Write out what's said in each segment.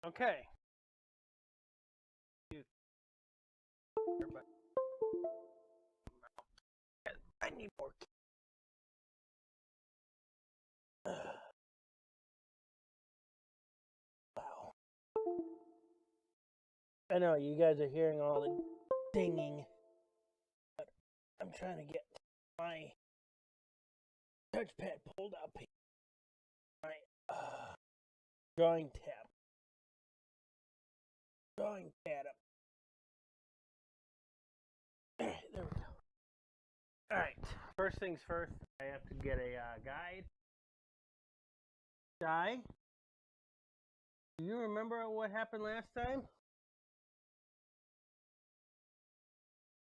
Okay. I need more. Wow. I know you guys are hearing all the dinging, but I'm trying to get my touchpad pulled up here. My drawing tab. Drawing pad up. There we go. Alright, first things first, I have to get a guide. Do you remember what happened last time?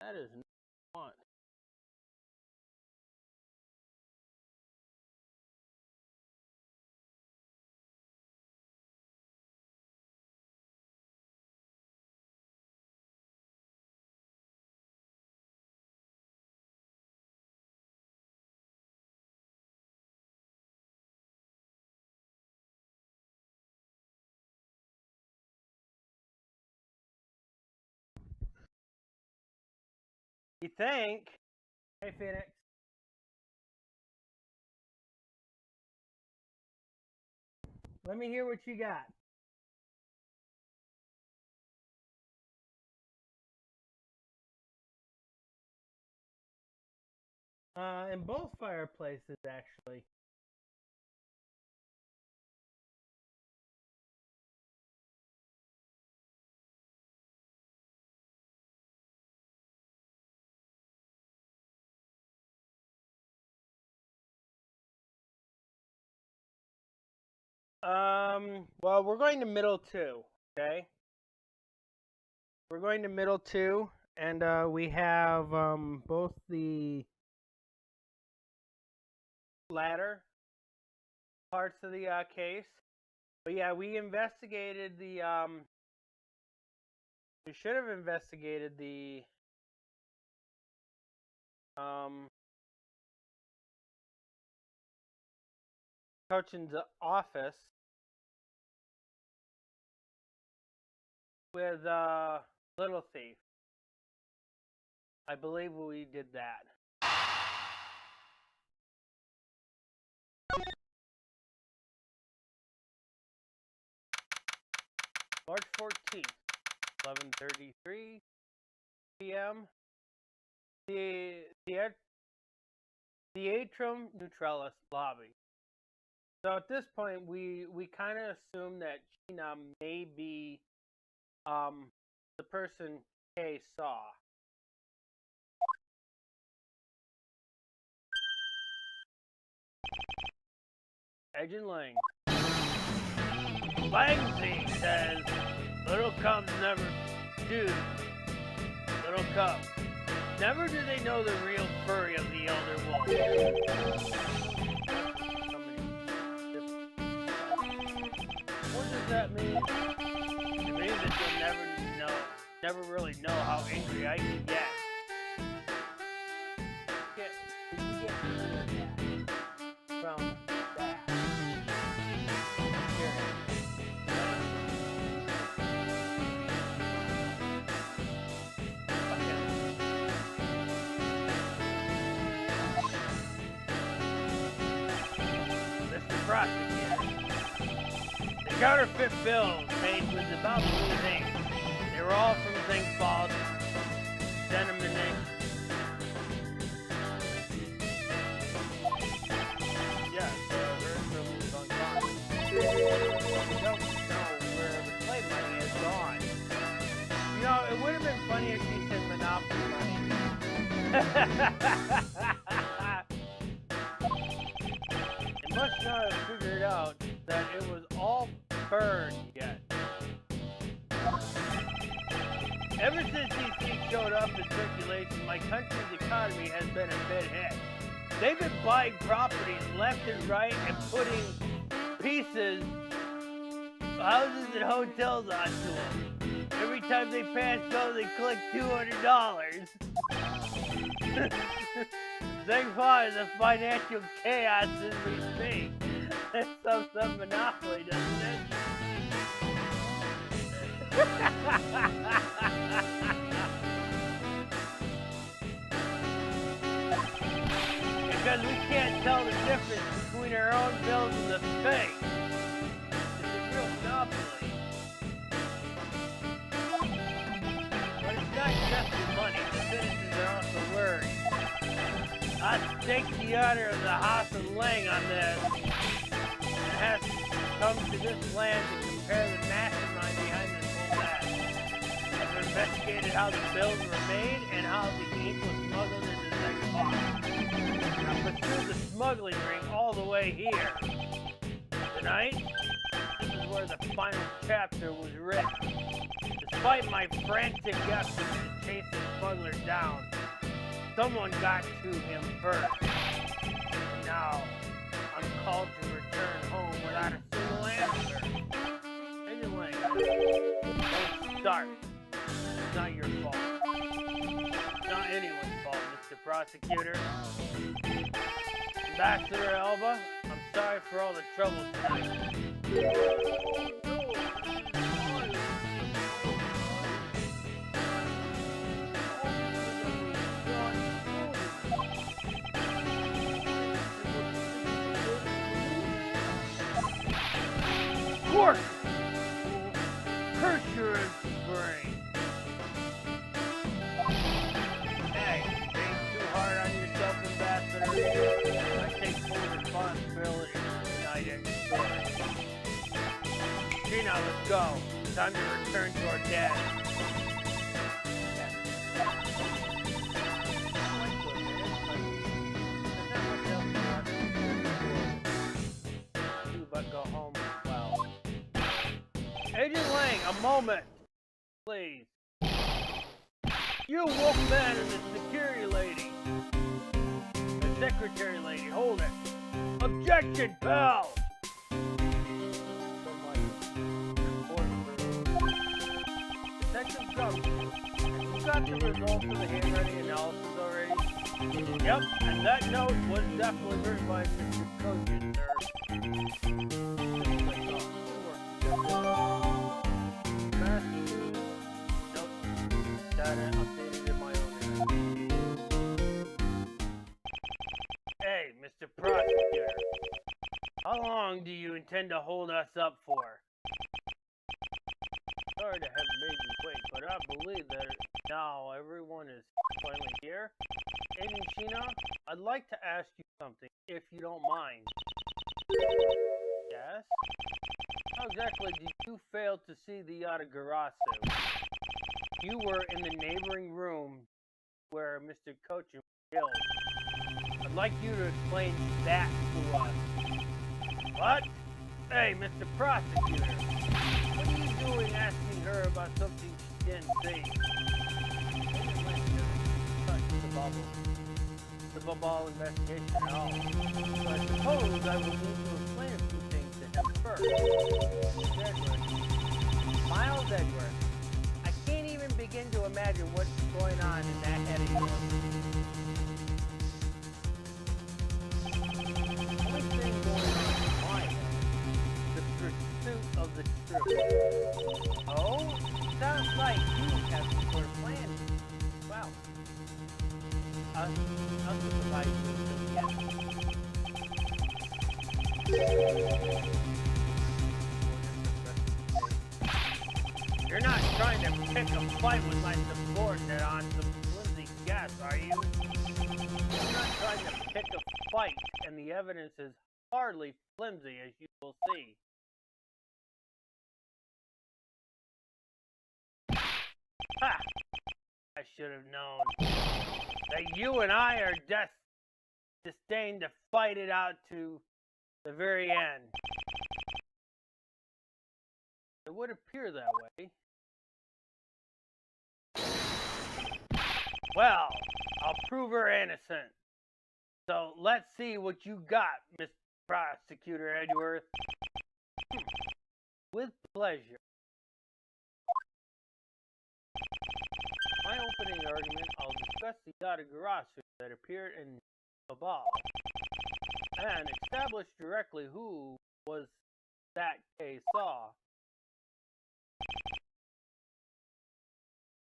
That is not fun. You think? Hey, Phoenix. Let me hear what you got. In both fireplaces, actually. Well, we're going to middle 2, okay? We're going to middle 2, and we have both the latter parts of the case. But yeah, we investigated the we should have investigated the Cochin's office with Little Thief. I believe we did that. March 14th, 11:33 p.m. The Atrium Neutralis lobby. So at this point, we kind of assume that Sheena may be the person Kay saw. Agent Lang. Langsy says, little cubs never do. Little cubs. Never do they know the real furry of the elder wolf. What does that mean? It means that you'll never really know how angry I can get. From that. Prosecutor. The counterfeit bills made with about 2 things. They were all from St. Paul's. Sent them to Nick. Yes, her room is on Congress. We don't know where the play money is gone. You know, it would have been funny if she said Monopoly money. Must not have figured out that it was all burned yet. Ever since these things showed up in circulation, my country's economy has been a bit hit. They've been buying properties left and right and putting pieces, houses and hotels onto them. Every time they pass go, they collect $200. Thank God the financial chaos as we speak. That's some Monopoly, doesn't it? Because we can't tell the difference between our own bills and the fake. It's a real monopoly. But it's not just the money. The citizens are also worried. I stake the honor of the House of Lang on this. It has come to this land to compare the mastermind behind this whole mess. I've investigated how the bills were made and how the ink was smuggled into the next box. I pursued the smuggling ring all the way here. Tonight, this is where the final chapter was written. Despite my frantic efforts to chase the smuggler down, someone got to him first. Now, I'm called to return home without a single answer. Anyway, don't start. It's not your fault. It's not anyone's fault, Mr. Prosecutor. Ambassador Elba, I'm sorry for all the trouble tonight. Court! Curse your brain. Hey, ain't too hard on yourself, Ambassador. I take full responsibility for tonight and the story. Gina, let's go. Time to return to our dad. But go home as well. Agent Lang, a moment, please. You wolfman and the security lady. The secretary lady, hold it. Objection, pal! Detective Governor, you got the results of the handwriting analysis already? Yep, and that note was definitely written by Mr. Coaches, sir. Hey, Mr. Prosecutor, how long do you intend to hold us up for? Sorry to have made you wait, but I believe that now everyone is finally here. Agent Sheena, I'd like to ask you something, if you don't mind. Yes? How exactly did you fail to see the Yatagarasu? You were in the neighboring room where Mr. Cochin was killed. I'd like you to explain that to us. What? Hey, Mr. Prosecutor, what are you doing asking her about something she didn't see? Touch the bubble. The bubble investigation at all. So I suppose I will need to explain a few things to him first. Edgeworth. Miles Edgeworth. I can't even begin to imagine what's going on in that head of yours. The only thing going on in my head is the pursuit of the truth. Oh? Sounds like you have some sort of plan. Wow. I'll provide you with some You're not trying to pick a fight with my subordinate on some flimsy guess, are you? You're not trying to pick a fight, and the evidence is hardly flimsy, as you will see. Ha! I should have known that you and I are destined to fight it out to the very end. It would appear that way. Well, I'll prove her innocent. So let's see what you got, Mr. Prosecutor Edgeworth. With pleasure. My opening argument, I'll discuss the Yatagarasu that appeared in Babal and establish directly who was that Kay saw.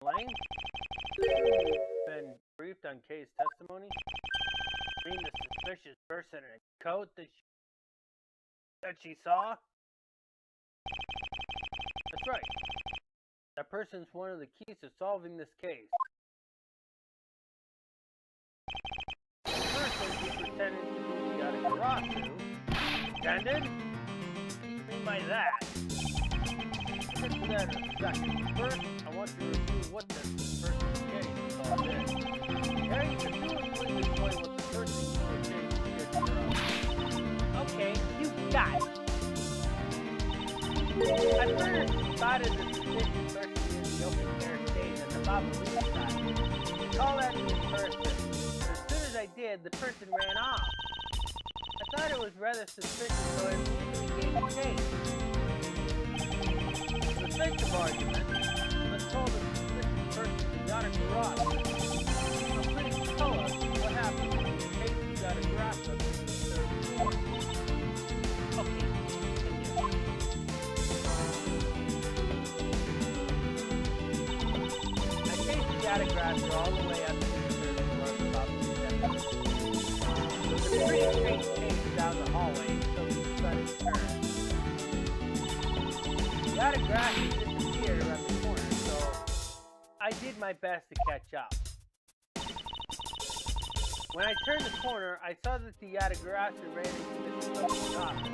Lang? You've been briefed on Kay's testimony? I mean the suspicious person in a coat that she saw? That's right. That person's one of the keys to solving this case. The person who pretended to be the Atagarasu. Pretended? What do you mean by that? I'll get to that in a second. First, I want to review what this person's case is all in. Harry, if you would please explain what the person who was case is. Okay, you got it. I first spotted the suspicious person in the open air stage on the Babaluga side. I called out to this person. As soon as I did, the person ran off. I thought it was rather suspicious, so I immediately gave chase. For the sake of argument, let's call the suspicious person the Atagarasu. So please tell us what happened when the case of the Atagarasu was the third floor. Okay, continue. I chased the Atagarasu all the way up to the third floor for about 3 seconds. It was a pretty straight chase down the hallway until we started to turn. The Atagarasu disappeared around the corner, so I did my best to catch up. When I turned the corner, I saw that the Atagarasu ran into Mr. Coach's office.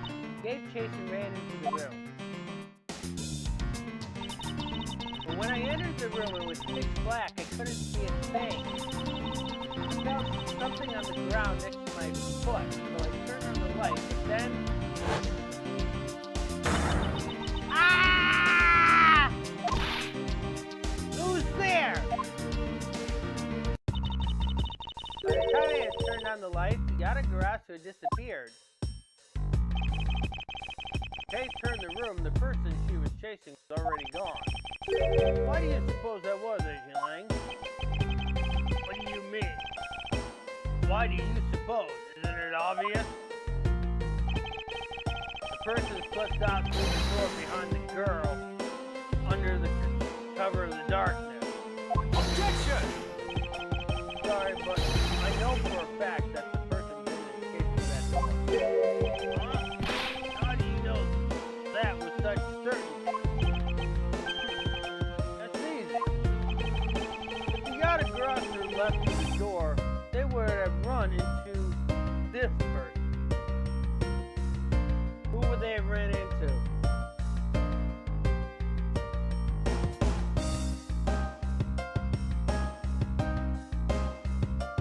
He gave chase and ran into the room. But when I entered the room, it was pitch black. I couldn't see a thing. I felt something on the ground next to my foot, so I turned on the light, but then... Ah! Who's there? By the time I had turned on the light, the Atagarasu had disappeared. Kay turned the room, the person she was chasing was already gone. Why do you suppose that was, Lang? What do you mean? Why do you suppose? Isn't it obvious? The person slipped out through the door behind the girl, under the cover of the darkness. Objection! Sorry, but I know for a fact that the person didn't escape through that door. Huh? How do you know that with such certainty? That's easy. If the Atagarasu left through the door, they would have run into this person. Who would they have ran into?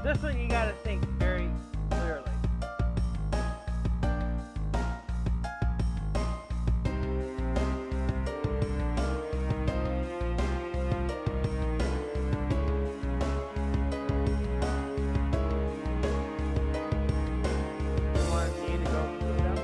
This one you gotta think very clearly. You want me to go for them?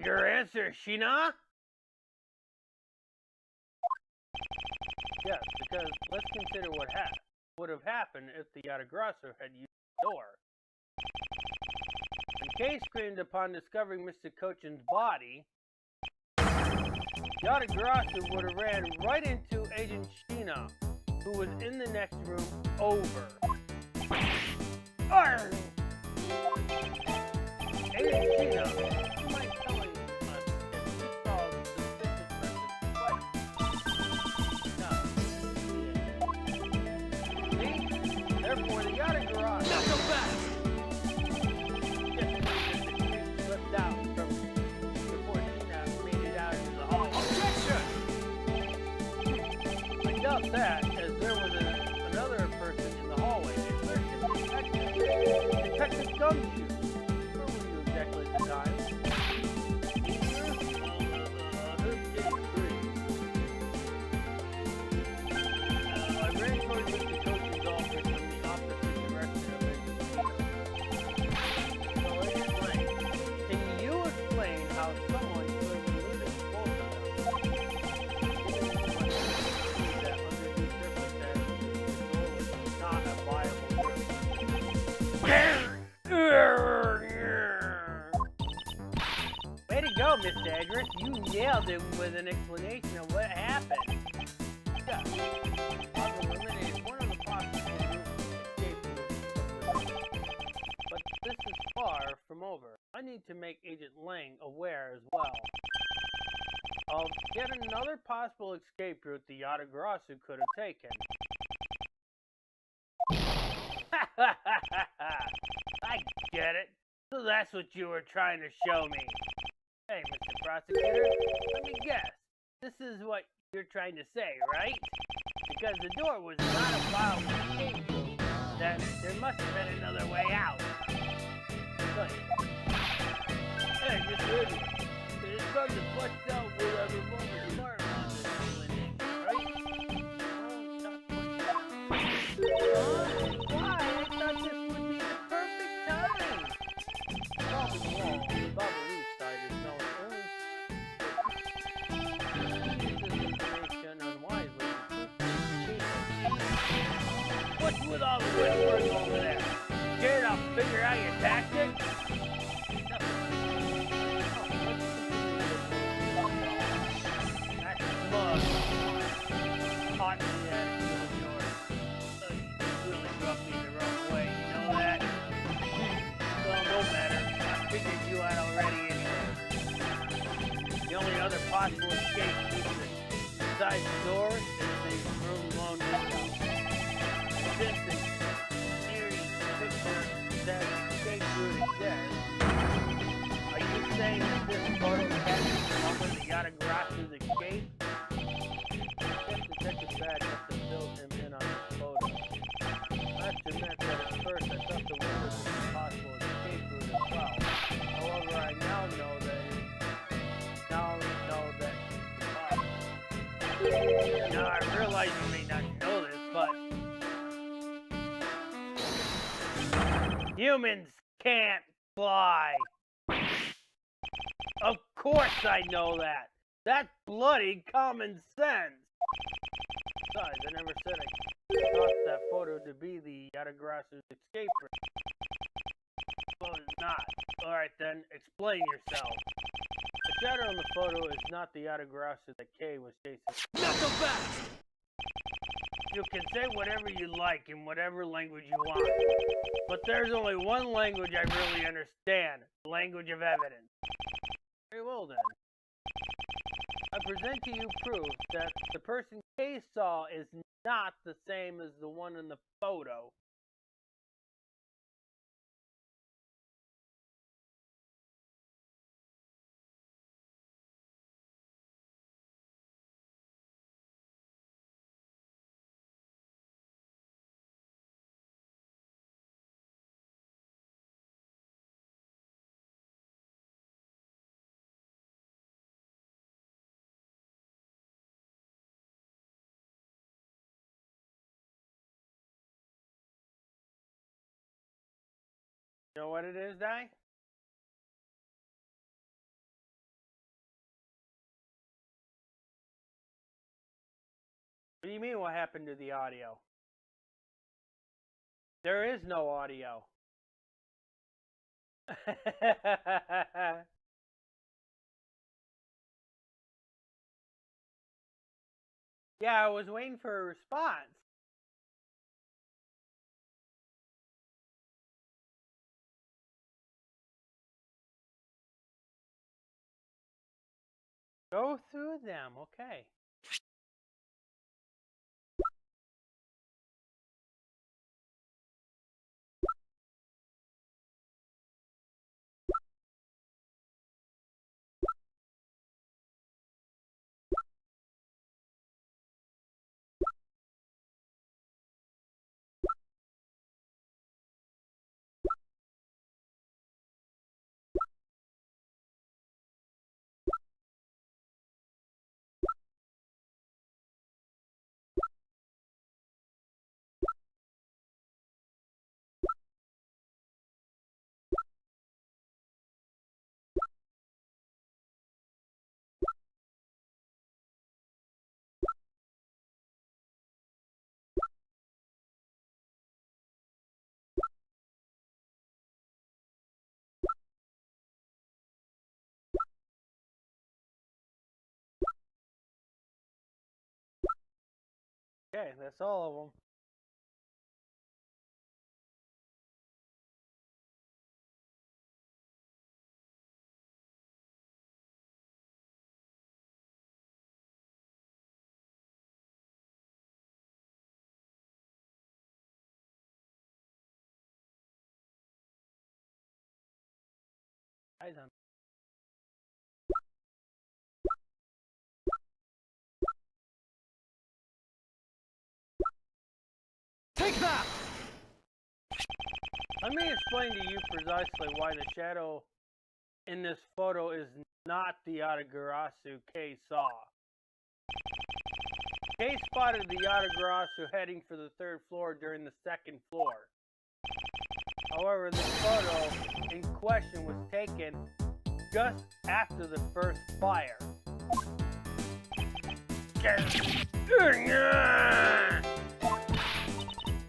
Your answer, Sheena? Yes, because let's consider what would have happened if the Atagarasu had used the door. When Kay screamed upon discovering Mr. Cochin's body, the Atagarasu would have ran right into Agent Sheena, who was in the next room over. Arr! Agent Sheena, you might tell me us if you saw the suspicious person twice. No. See? Therefore, the Atagarasu... Not so fast! Just slipped out from before Sheena made it out into the hall. Objection! I doubt that, as there was another person in the hallway. Detective Gumshoe. Where were you, Mr. Edgeworth. You nailed it with an explanation of what happened. Yeah. I've eliminated one of the possible routes to escape from this facility. But this is far from over. I need to make Agent Lang aware as well. Of yet another possible escape route the Yatagarasu could have taken. I get it. So that's what you were trying to show me. Hey, Mr. Prosecutor, let me guess. This is what you're trying to say, right? Because the door was not a viable escape route, then there must have been another way out. Good. Hey, Mr. Edgeworth, it's time to bust out with a revolver smartphone this evening, right? Why? I thought this would be the perfect time. Problem wall, the overused side is known only this information unwisely. What's with all the good work over there? Scared I'll figure out your tactics? That's smug. Hot in the attitude of yours. Really rubbed me the wrong way, you know that? Well, no matter. I figured you out already anyway. The only other possible escape route besides the door is the room alone window. Since the eerie picture that escape route exists, are you saying that this photo captures the moment the Yatagarasu's escape? I guess Detective Bad must have filled him in on this photo. I have to admit that at first I thought the window was a possible escape route as well. However, I now know that it's possible. Now I realize you may not know this, but humans can't fly. Of course I know that. That's bloody common sense. Besides, I never said I thought that photo to be the Yatagarasu's escape route. Well, it's not. Alright then, explain yourself. The shadow in the photo is not the Yatagarasu that Kay was chasing. Not so fast! You can say whatever you like in whatever language you want. But there's only one language I really understand. The language of evidence. Very well then. I present to you proof that the person Kay saw is not the same as the one in the photo. You know what it is, Di? What do you mean what happened to the audio? There is no audio. Yeah, I was waiting for a response. Go through them, okay. Okay, that's all of them. Take that! Let me explain to you precisely why the shadow in this photo is not the Yatagarasu Kay saw. Kay spotted the Yatagarasu heading for the 3rd floor during the 2nd floor. However, the photo in question was taken just after the 1st fire.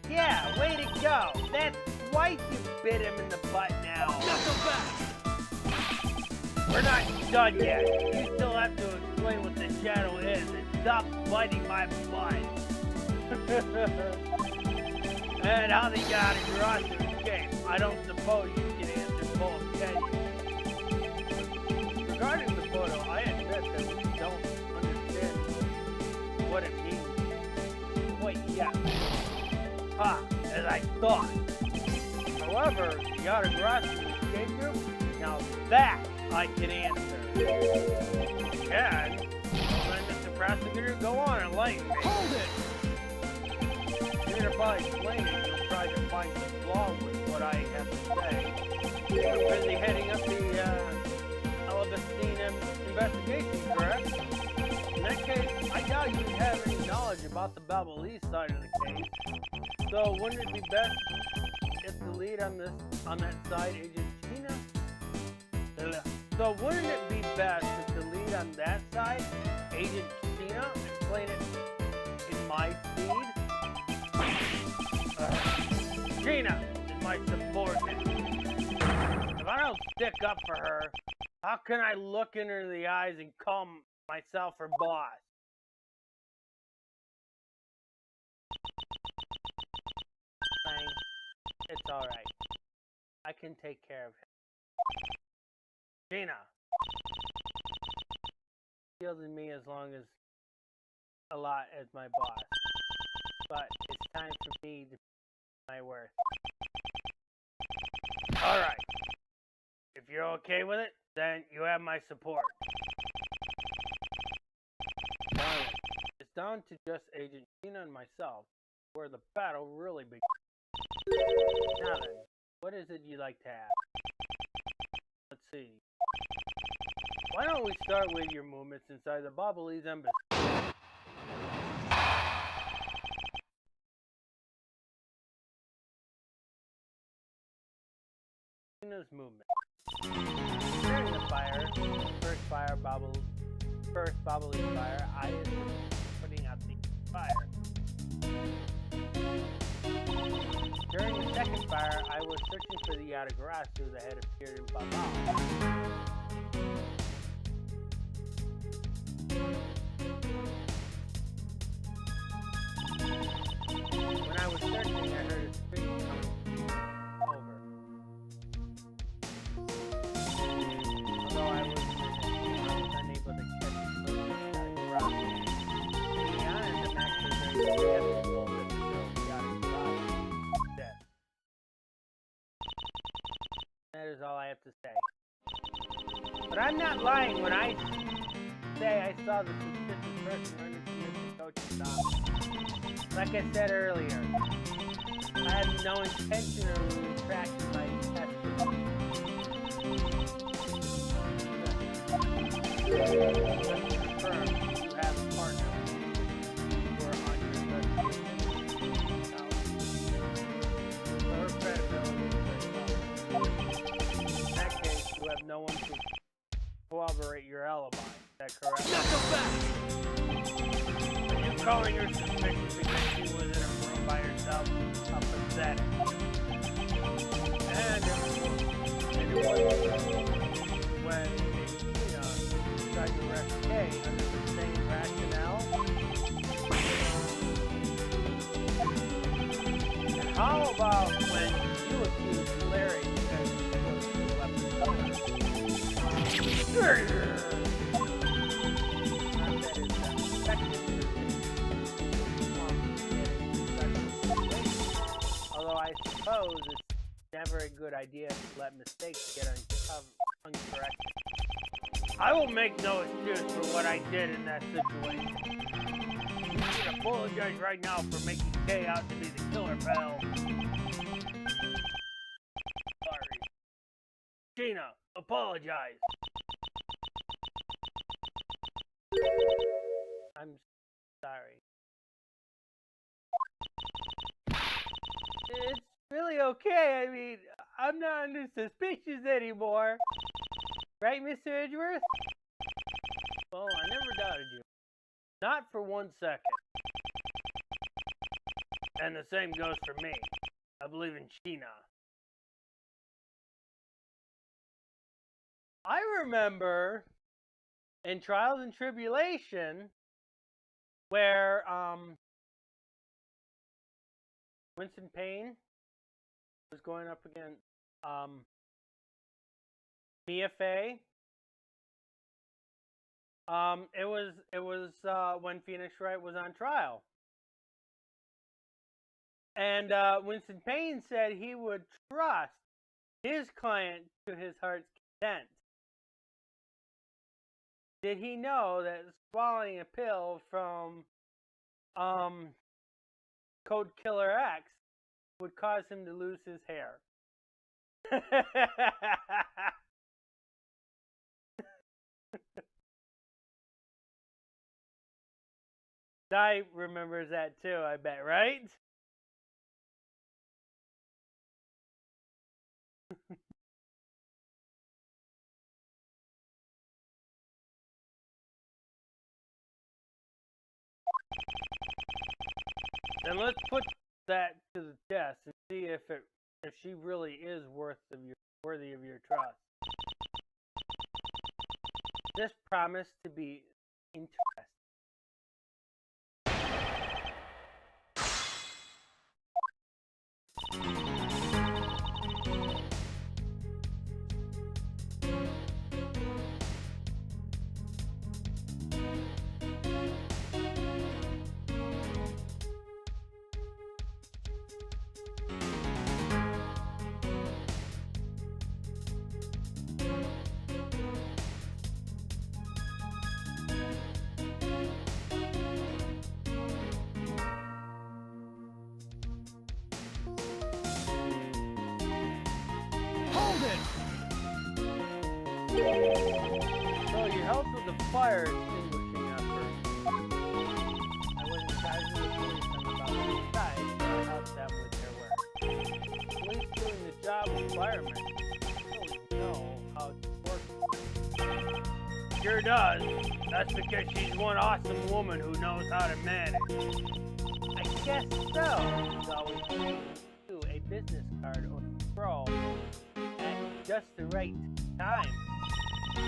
Yeah, way to go! That's twice you bit him in the butt now. Knuckle back! We're not done yet. You still have to explain what the shadow is and stop biting my butt. And how they got a garage to escape. I don't suppose you can answer both, can you? Regarding the photo, I admit that we don't understand what it means quite yet. As I thought. However, the Yatagarasu escape room, now that I can answer. And let Mr. Prosecutor go on and enlighten me. Hold it! Even if I explain it, you'll try to find some flaw with what I have to say. You're busy heading up the Alabastine investigation, correct? In that case, I doubt you'd have any knowledge about the Babalese side of the case. So wouldn't it be best if the lead on that side, Agent Gina? So wouldn't it be best if the lead on that side, Agent Gina, explain it in my speed? Gina is my subordinate. If I don't stick up for her, how can I look in her the eyes and call myself her boss? It's alright. I can take care of him. Gina. Shielded me as long as a lot as my boss. But it's time for me to prove my worth. Alright. If you're okay with it, then you have my support. Darling, it's down to just Agent Gina and myself where the battle really begins. Now then, what is it you'd like to ask? Let's see. Why don't we start with your movements inside the Babalese embassy? Gina's movement. During the fire, first Babalese fire, I was putting out the fire. During the 2nd fire, I was searching for the Yatagarasu that had appeared in Babal. When I was searching, I heard a scream coming over. Although I was unable to catch the Yatagarasu. To be honest, I'm actually very skeptical that the Yatagarasu is dead. That is all I have to say. But I'm not lying when I say I saw the suspicious person running from Mr. Coach's office. Like I said earlier, I had no intention of retracting my testimony. Just to confirm, you have a partner who are on your investigation. Her credibility is very low. In that case, you have no one to corroborate your alibi. Is that correct? Knuckle back! Are you calling her suspicious because she was in a room by herself? How pathetic. And it was when Tina tried to arrest Kay under the same rationale. How about when you accused Larry because he was the weapon? Although I suppose it's never a good idea to let mistakes get uncorrected. I will make no excuse for what I did in that situation. You should apologize right now for making Kay out to be the killer, pal. Sorry. Gina, apologize. I'm sorry. It's really okay. I mean, I'm not under suspicious anymore. Right, Mr. Edgeworth? Well, I never doubted you. Not for 1 second. And the same goes for me. I believe in Sheena. I remember in Trials and Tribulation where Winston Payne was going up against Mia Fey. It was when Phoenix Wright was on trial. And Winston Payne said he would trust his client to his heart's content. Did he know that swallowing a pill from Code Killer X would cause him to lose his hair? Di remembers that too, I bet, right? Then let's put that to the test and see if she really is worthy of your trust. This promised to be interesting. So you helped with the fire extinguishing effort. I wasn't charged with the police about the side, so I helped them with their work. Police doing the job of firemen don't know how to work. Sure does. That's because she's one awesome woman who knows how to manage. I guess so. She's always looking to a business card or scroll at just the right time. To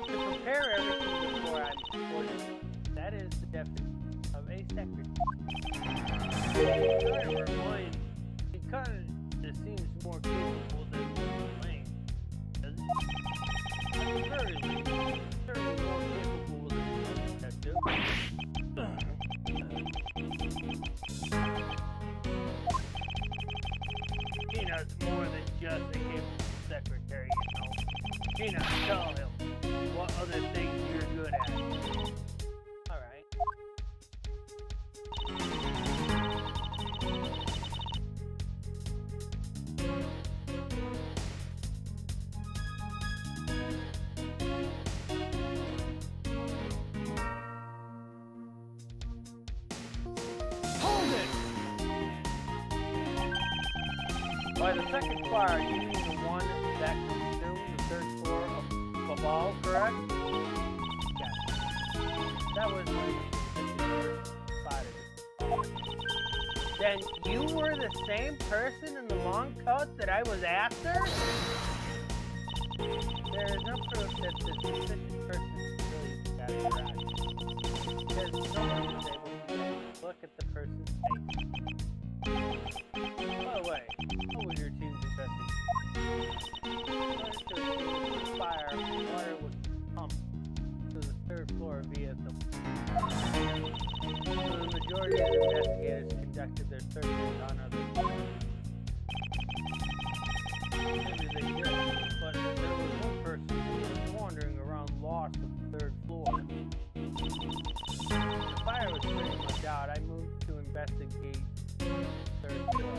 prepare everything before I'm reported. That is the definition of a secretary. He kind of just seems more capable than Lane. Doesn't he? Certainly more capable than detective. Gina's more than just a capable secretary, you know. Gina, tell him what other things you're good at. Alright. Hold it! By the second fire, you mean the one that consumed the third floor of the ball, correct? Yes. That was when the spotted it. Then you were the same person in the long coat that I was after? There is no proof that the suspicious person is really that correct. Because no one was able to look at the person's face. majority of investigators conducted their searches on other floors. Maybe they did, but there was one person who was wandering around lost on the 3rd floor. The fire was pretty much out. I moved to investigate the 3rd floor.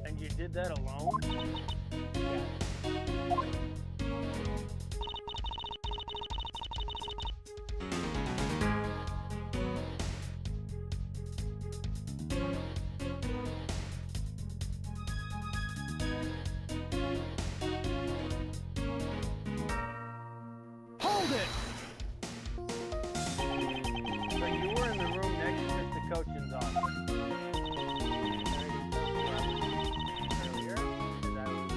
And you did that alone? Yeah. Hold it! So you were in the room next to Mr. Cochin's office. Earlier, because I was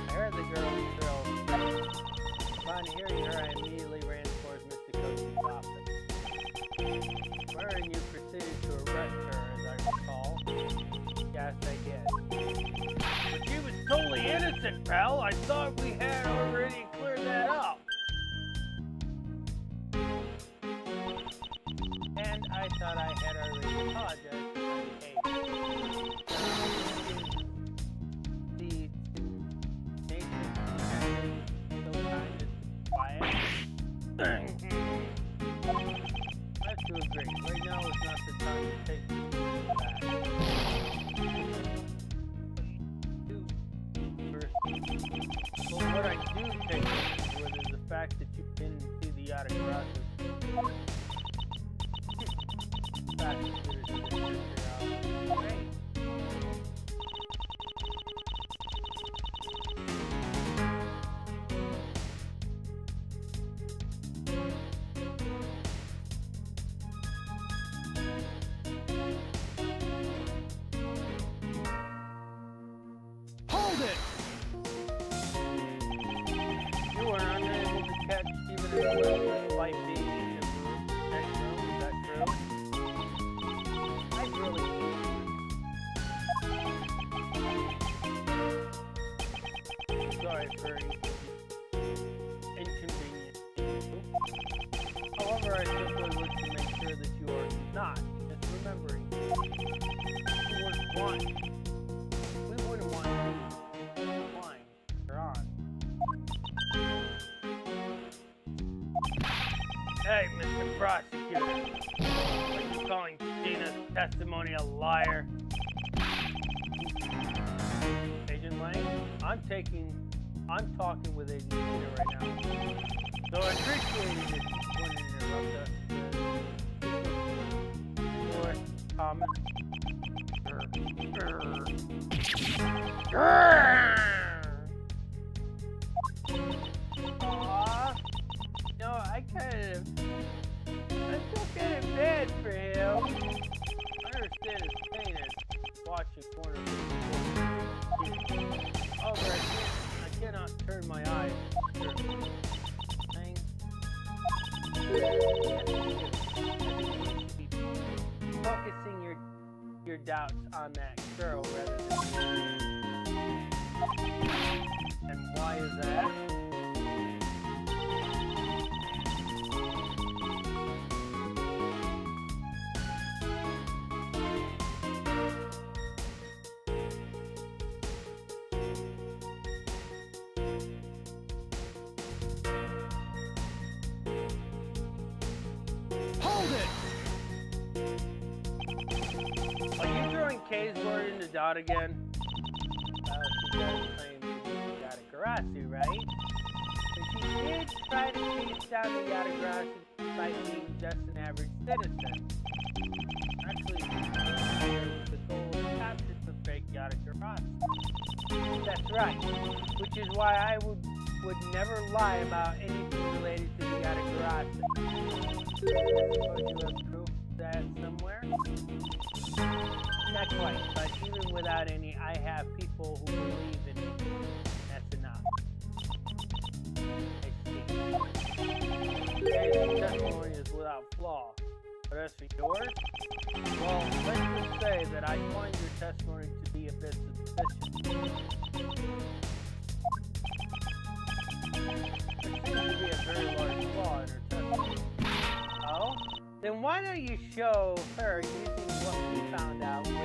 I heard the girl's thrill. Upon hearing her, I immediately ran towards Mr. Cochin's office. Wherein you proceeded to arrest her, as I recall. Yes, I did. But she was totally innocent, pal. I thought we had already cleared that up. And I thought I had already apologized for my behavior. The nation so kind is quiet. I have to agree. Right now is not the time to take that. But what I do take issue with is the fact that you didn't see the yacht across Great. Hold it! You were unable to catch even a little light being in the room. Next room, is that true? I really sorry for inconvenience. However, I simply wish to make sure that you are not misremembering. You weren't blind. We wouldn't want you blind. You're on. Hey, Mr. Prosecutor. Are you calling Tina's testimony a liar? Agent Lang? I'm talking with Agent Tina right now. So I appreciate it if you wouldn't interrupt us. Or comment. Aww. No, I feel kind of bad for him. I understand his pain at watching one of his. However, I cannot turn my eyes to the thing. Focusing your doubts on that girl rather than and why is that? K's word into Dot again. She does claim to be Yatagarasi, right? But she did try to chase down the Yatagarasi despite being just an average citizen. Actually, the goal is to capture the fake Yatagarasi. That's right. Which is why I would never lie about anything related to the Yatagarasi. Suppose you have proof of that somewhere? Not quite, but even without any, I have people who believe in me. That's enough. I see. Okay, the testimony is without flaw. But as for yours, well, let's just say that I find your testimony to be a bit suspicious. There seems to be a very large flaw in her testimony. Then why don't you show her using what we found out with the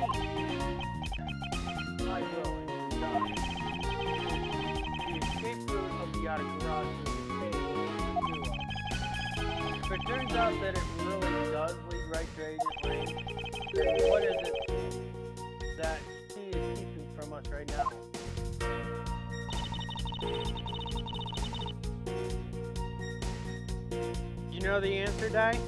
machine? I will. The escape route of the Yada Garage is if it turns out that it really does lead right to Agent Lane, then what is it that she is keeping from us right now? You know the answer, Di?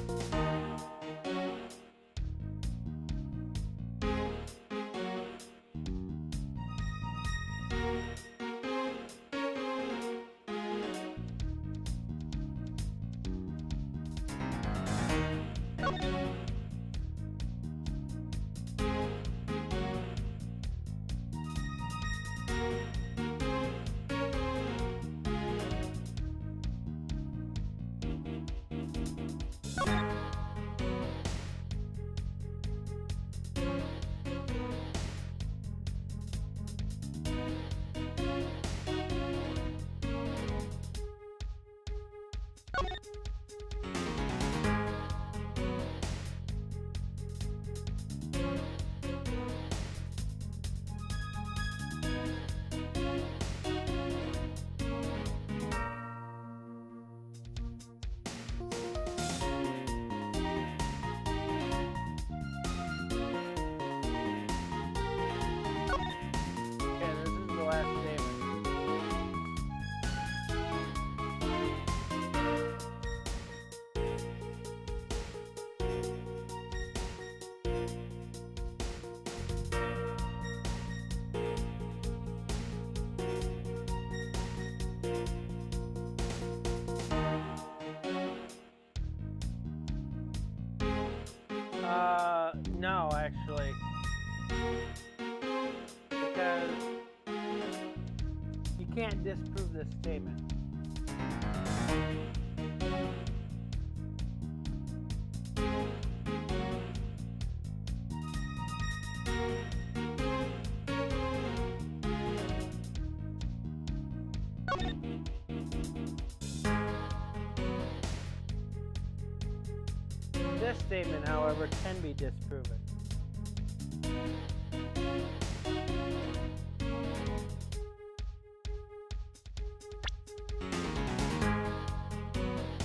No, actually. Because you can't disprove this statement. This statement, however, can be disproven.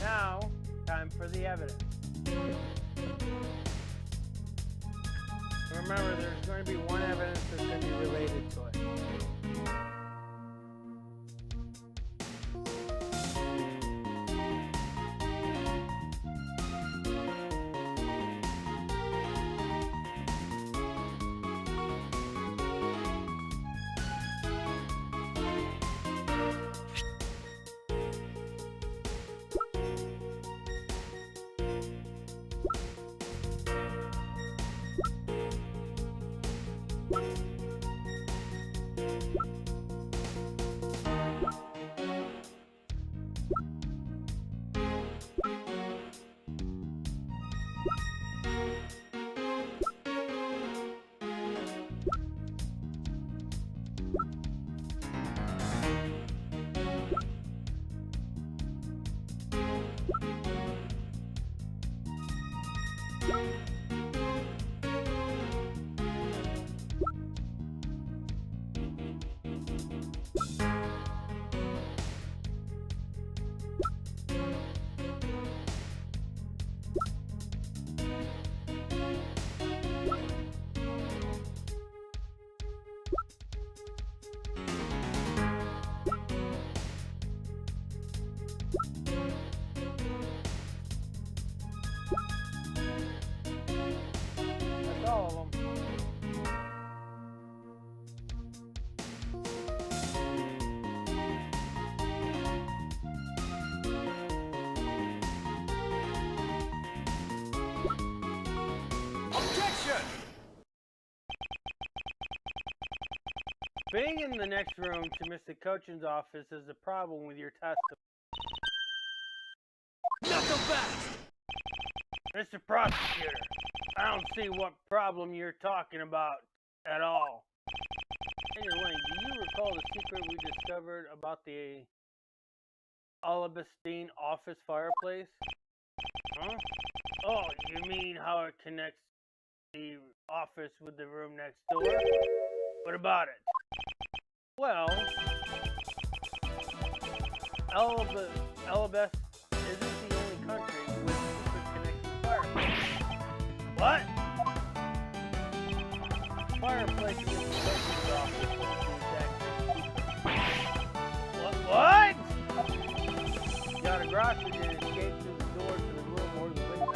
Now, time for the evidence. Remember, there's going to be one evidence that's going to be related to it. Being in the next room to Mr. Cochin's office is a problem with your testimony. Not so fast! Mr. Prosecutor, I don't see what problem you're talking about at all. Anyway, do you recall the secret we discovered about the Alabastine office fireplace? Huh? Oh, you mean how it connects the office with the room next door? What about it? Well, Alabama isn't the only country with super connected fireplace. What? Fireplace in the coach's office. What? Yadagrasa didn't escape through the door to the room or the window.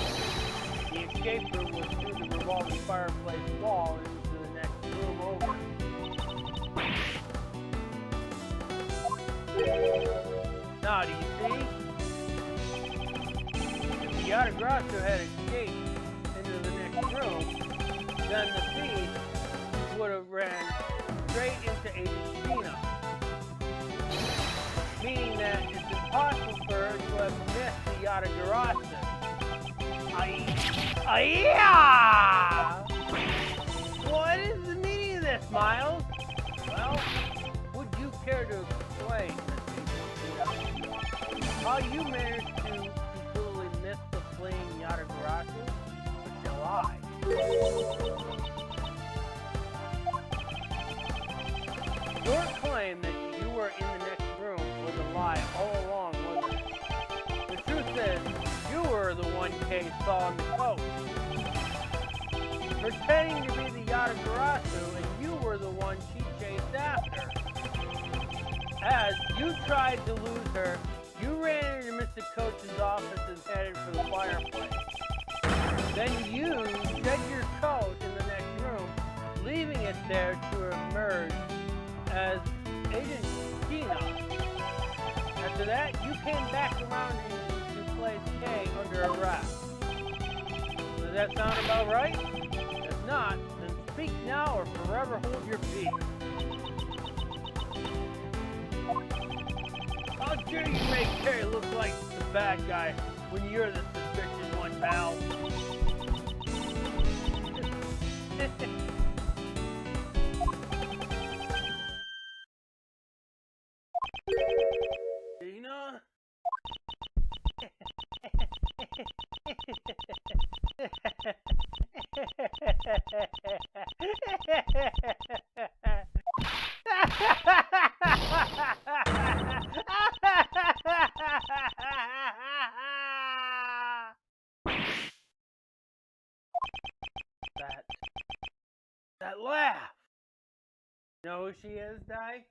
The escape room was through the revolving fireplace wall into the next room over. Now, do you see? If the Yadagrasa had escaped into the next room, then the thief would have ran straight into Agent Tina. Meaning that it's impossible for her to have missed the Yadagrasa. What is the meaning of this, Miles? Well, would you care to explain how you managed to completely miss the fleeing Yadagrasa? Or shall I? Your claim that you were in the next room was a lie all along, wasn't it? The truth is, you were the one Kay saw on the coast. Pretending to be the Yadagrasa, and you were the one she chased after. As you tried to lose her, you ran into Mr. Coach's office and headed for the fireplace. Then you shed your coat in the next room, leaving it there to emerge as Agent Tina. After that, you came back around to place Kay under arrest. Does that sound about right? If not, then speak now or forever hold your peace. How dare you make Kay look like the bad guy when you're the suspicious one, pal? Tina? That laugh. You know who she is, Di?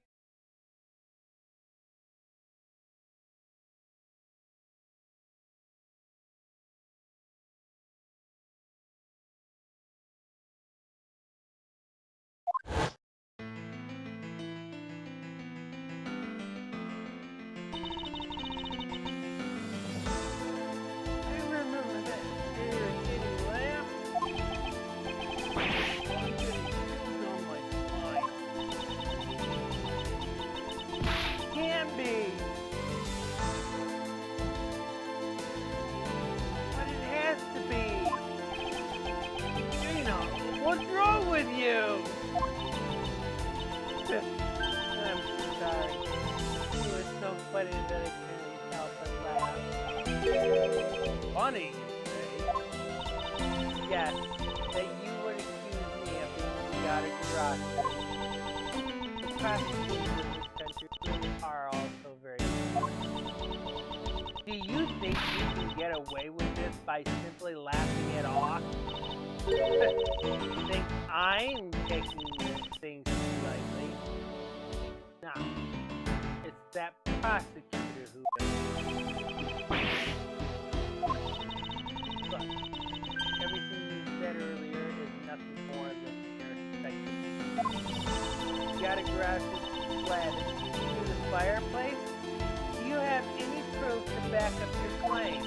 What's wrong with you? I'm sorry. It was so funny that I couldn't help but laugh. Funny, you say? Yes, that you would accuse me of being the Yadagrasa. The prosecutors in this country are also very funny. Do you think you can get away with this by simply laughing it off? Think I'm taking this thing too lightly? Nah, it's that prosecutor who is. Look, everything you said earlier is nothing more than your speculation. Yadagrasa fled through the fireplace? Do you have any proof to back up your claim?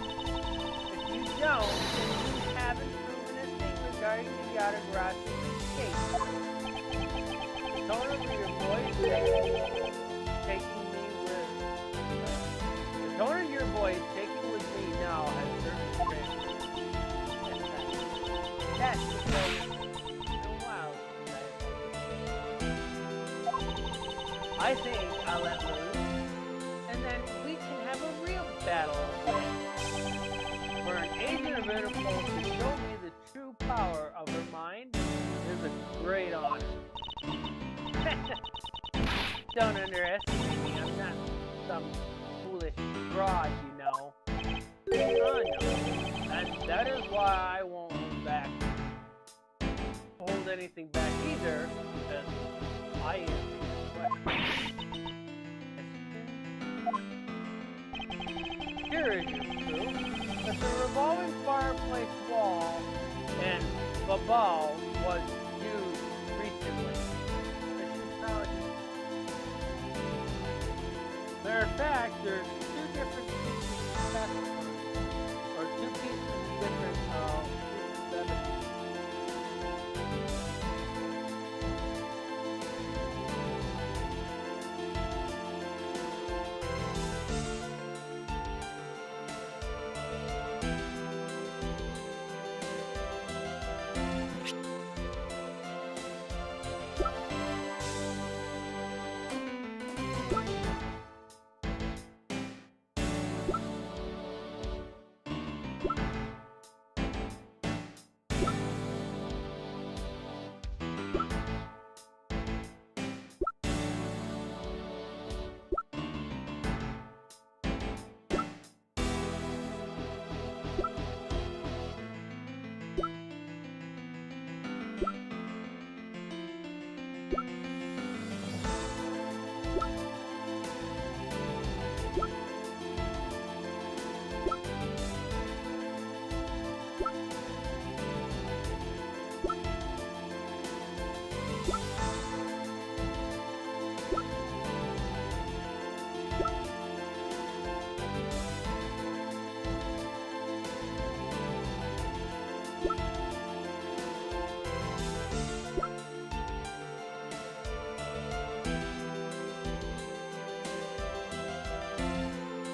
If you don't, then you haven't regarding the Yadagrasa escape. The tone of your voice taking me with the tone of your voice taking with me now has certainly changed. That's because wow. I think I'll let loose, and then we can have a real battle of wits. For an agent of Interpol great honor. Don't underestimate me. I'm not some foolish fraud, you know. Oh, no. And that is why I won't hold anything back either, because I answer your question. Here is your proof that the revolving fireplace wall and babal was used recently. Matter of fact, there's two different pieces of testimony, or two pieces of different pieces of evidence.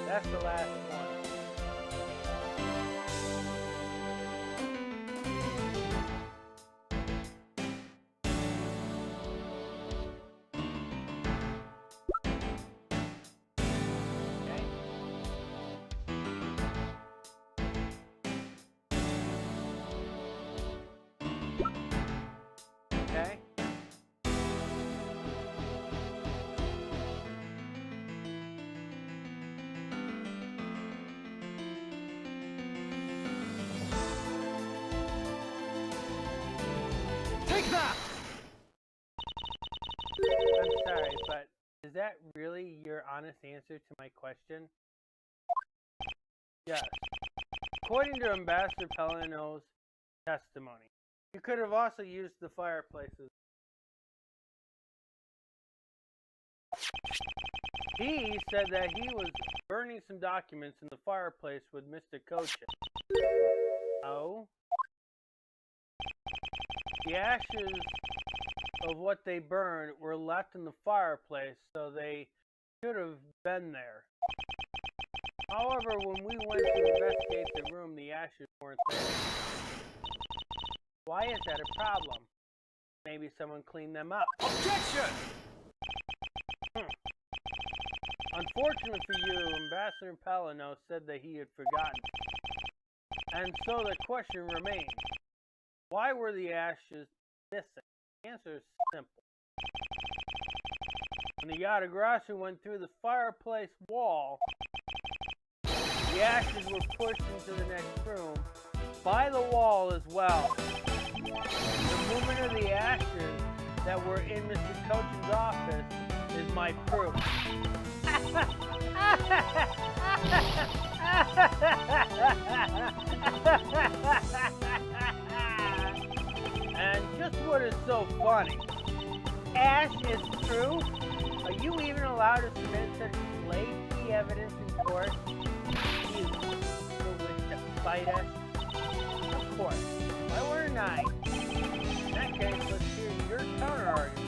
That's the last one. Okay. Take that! I'm sorry, but is that really your honest answer to my question? Yes. According to Ambassador Pelino's testimony, you could have also used the fireplaces. He said that he was burning some documents in the fireplace with Mr. Kochin. Oh? The ashes of what they burned were left in the fireplace, so they should have been there. However, when we went to investigate the room, the ashes weren't there. Why is that a problem? Maybe someone cleaned them up. Objection! Unfortunately for you, Ambassador Pelino said that he had forgotten. And so the question remains, why were the ashes missing? The answer is simple. When the Yatagrasu went through the fireplace wall, the ashes were pushed into the next room by the wall as well. The movement of the ashes that were in Mr. Kochin's office is my proof. And just what is so funny, Ash is true? Are you even allowed to submit such flaky evidence in court? You wish to fight us? Of course. Why wouldn't I? In that case, let's hear your counter-argument.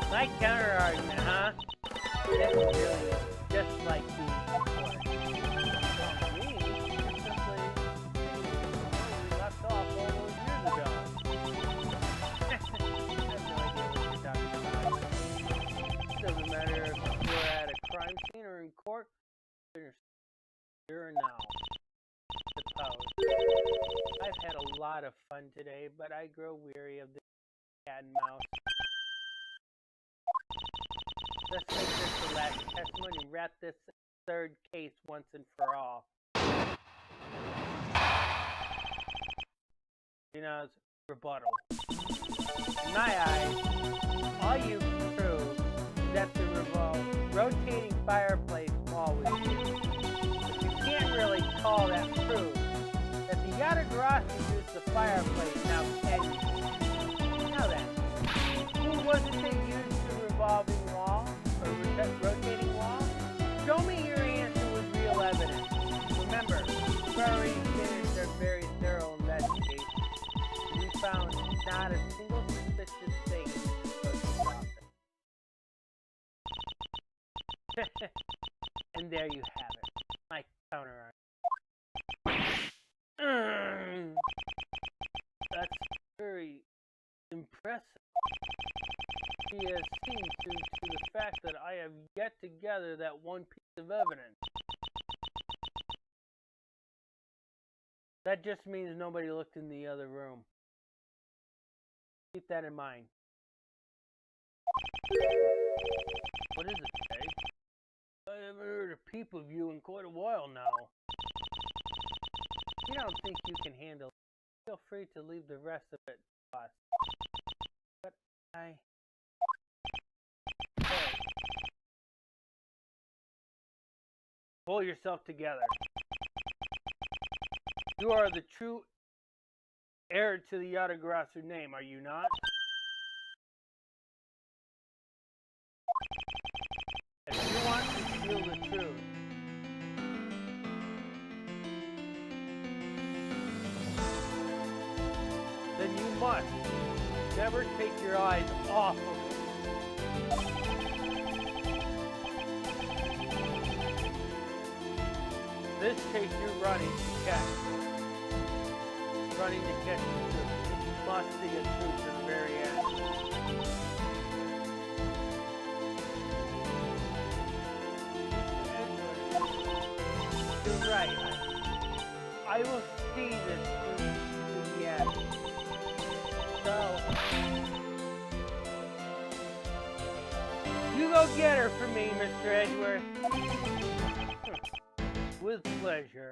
My counter-argument, huh? This is really just like being in court. Me, it's simply left off all those years ago. I have no idea what you're talking about. It doesn't matter if you're at a crime scene or in court, you're here now. Suppose. I've had a lot lot of fun today, but I grow weary of the cat and mouse. Let's make this the last testimony and wrap this third case once and for all. Gina's rebuttal. In my eyes, all you prove is that the rotating fireplace wall was used. But you can't really call that proof. That the Yatagarasi used the fireplace, now can you? Now then, who was it that used the revolving wall? Or rotating wall? Show me your answer with real evidence. Remember, we've already finished our very thorough investigation. We found not a single suspicious thing in the office. And there you have it, my counter argument. That's very impressive. He has seen to the fact that I have yet to gather that one piece of evidence. That just means nobody looked in the other room. Keep that in mind. What is it today? I haven't heard a peep of you in quite a while now. If you don't think you can handle it, feel free to leave the rest of it to us. But hey. Pull yourself together. You are the true heir to the Yatagarasu name, are you not? If you want to feel the truth, then you must never take your eyes off of it. This case you're running to catch. Running to catch the truth. You must see it through to the very end. You're right. I will see this through to the end. So, you go get her for me, Mr. Edgeworth. With pleasure.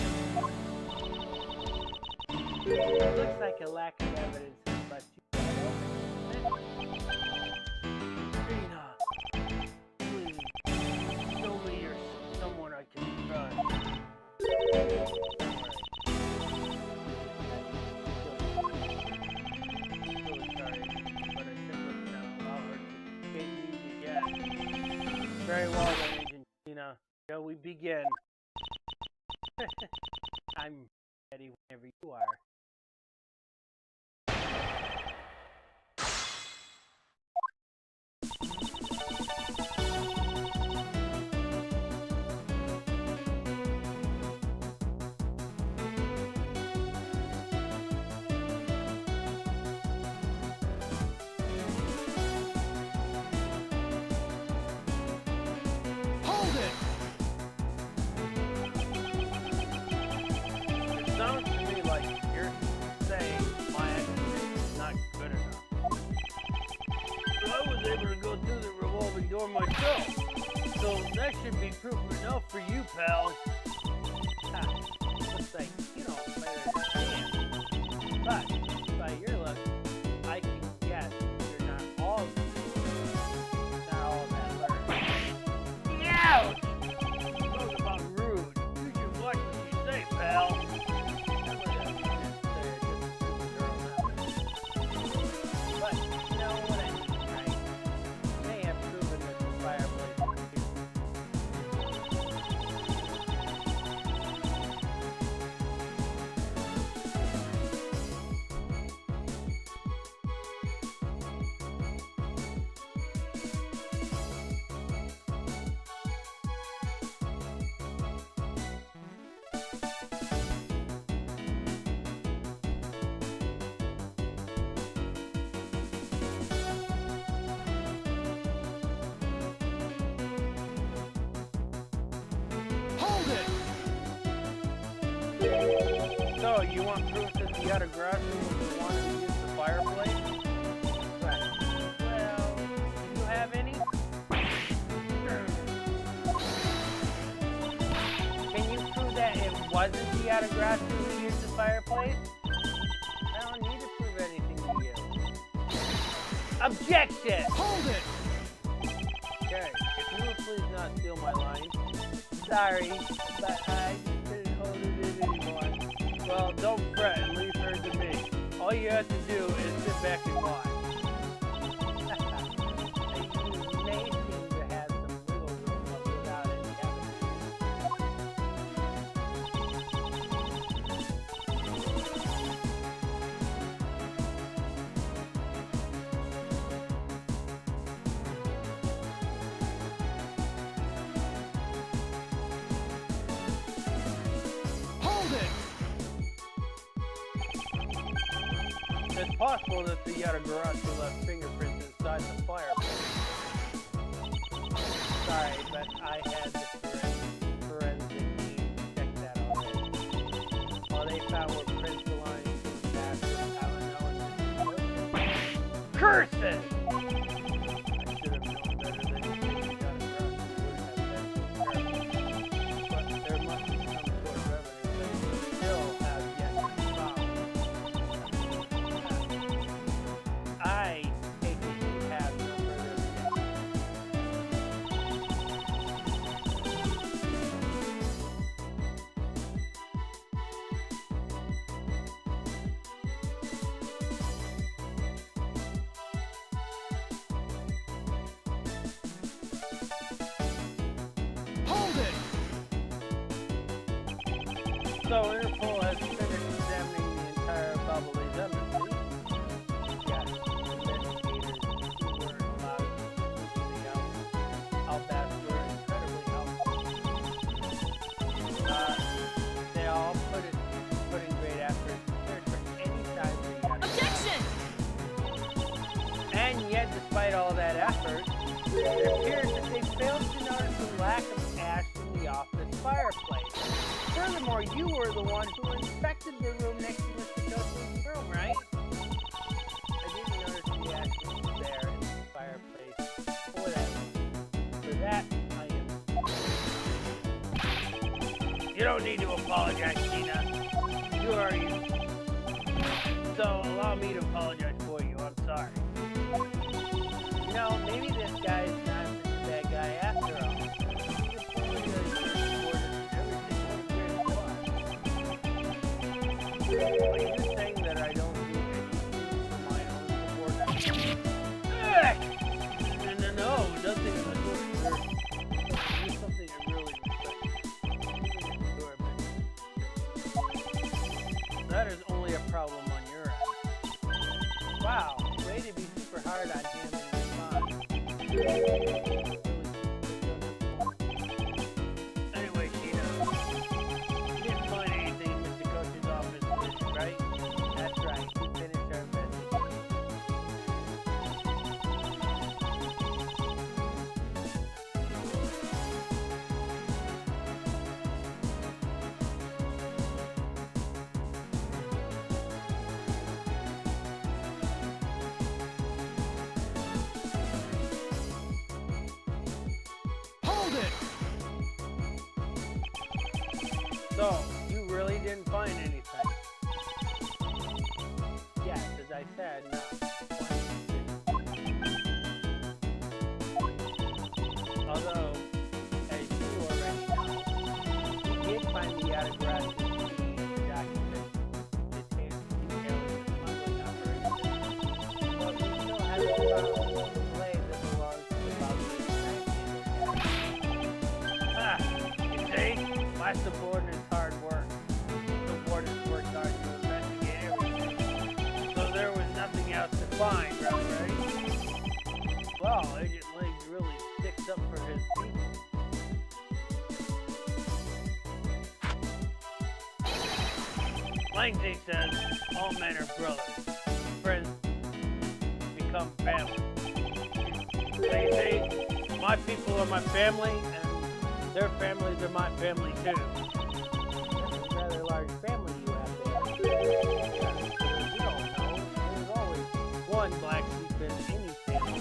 It looks like a lack of evidence has left you wide open. Trina, please, show me you're someone I can trust. Really sorry, but I simply cannot allow her to get you again. Very well then, Agent Trina. Shall we begin? I'm ready whenever you are. Hold it! Sounds to me like you're saying my explanation is not good enough. I was able to go through the revolving door myself, so that should be proof enough for you, pal. Ha, looks like you don't play understand. But, by your luck, I can guess you're not all that learned. Ouch! Talk about rude. You should watch what you say, pal. So, you want proof that the Yatagarasu wasn't the out of grass who used the fireplace? I don't need to prove anything to you. Objection! Hold it! Okay, if you would please not steal my line. Sorry, but I couldn't hold it in anymore. Well, don't fret and leave her to me. All you have to do is sit back and watch. You may seem to have some wiggle room without any evidence. Hold it! It's possible that the Yatagarasu left fingerprints inside the fireplace. Sorry, but I had the forensic team check that already. All they found were prints belonging to the master of Talanoa. Curses! I should have known better than to think the Yatagarasu would have been so careful. But there must be some sort of evidence that we still have yet to be found. I take it you have no further Hold it! So Interpol has finished examining the entire Babalay's embassy. Yes, investigators who were allowed to see the outback were incredibly helpful. They all put in great effort to search for any signs of the Objection! And yet, despite all that effort, it appears that they failed to notice the lack of ash in the office fireplace. Furthermore, you were the one who inspected the room next to Mr. Joseph's room, right? I didn't notice the ash was there in the fireplace for that room. For that, I am. You don't need to apologize, Tina. You are you. So allow me to apologize for you. I'm sorry. You know, maybe this guy is not such a bad guy after all. Are you saying that I don't do anything for my own subordinates? No, nothing in the sort. Do something I really respect. That is only a problem on your end. Wow, way to be super hard on him and your son. Anyway, Tina, you didn't find anything in Mr. Coach's office, right? That's right, we finished our investigation. Hold it! So, you really didn't find anything? Yes, as I said, no. Although, as you already know, we did find the out-of-grass document detailing the smuggling operation. But we still haven't found the blade that belongs to the Babalay's. Ah, you see? My subordinates hard work. Subordinates worked hard to investigate everything. So there was nothing else to find, really, right? Well, Agent Legs really sticks up for his people. Langsy says all men are brothers. Friends become family. They say my people are my family and their families are my family too. That's a rather large family you have there. You don't know. There's always one black sheep in any family.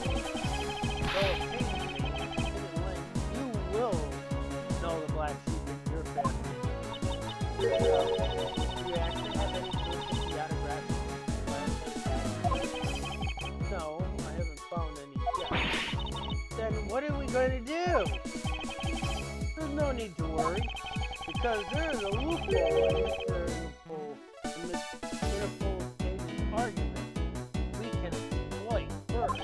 So occasionally, you will know the black sheep in your family. going to do? There's no need to worry, because there is a loophole in Mr. Interpol's argument we can exploit first.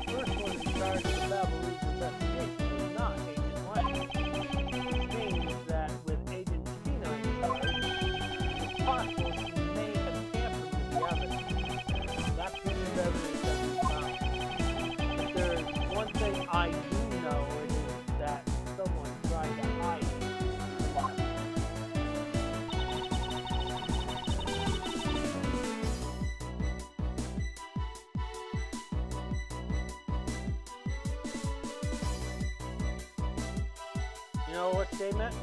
First one in charge of the Babylon's investigation is not Agent Wright. Which means that with Agent Tina in charge, it's possible she may have tampered with the evidence. That piece of evidence that we found. But there is one thing I do know, it is that someone tried to hide it. You know what they meant?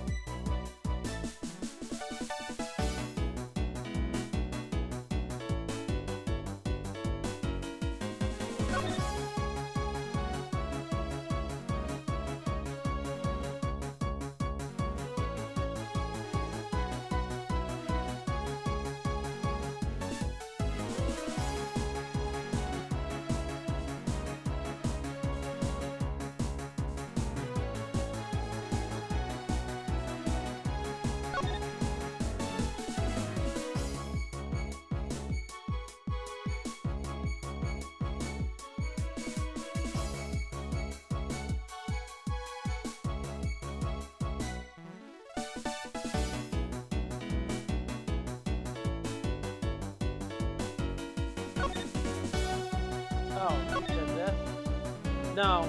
Oh, he said this? No.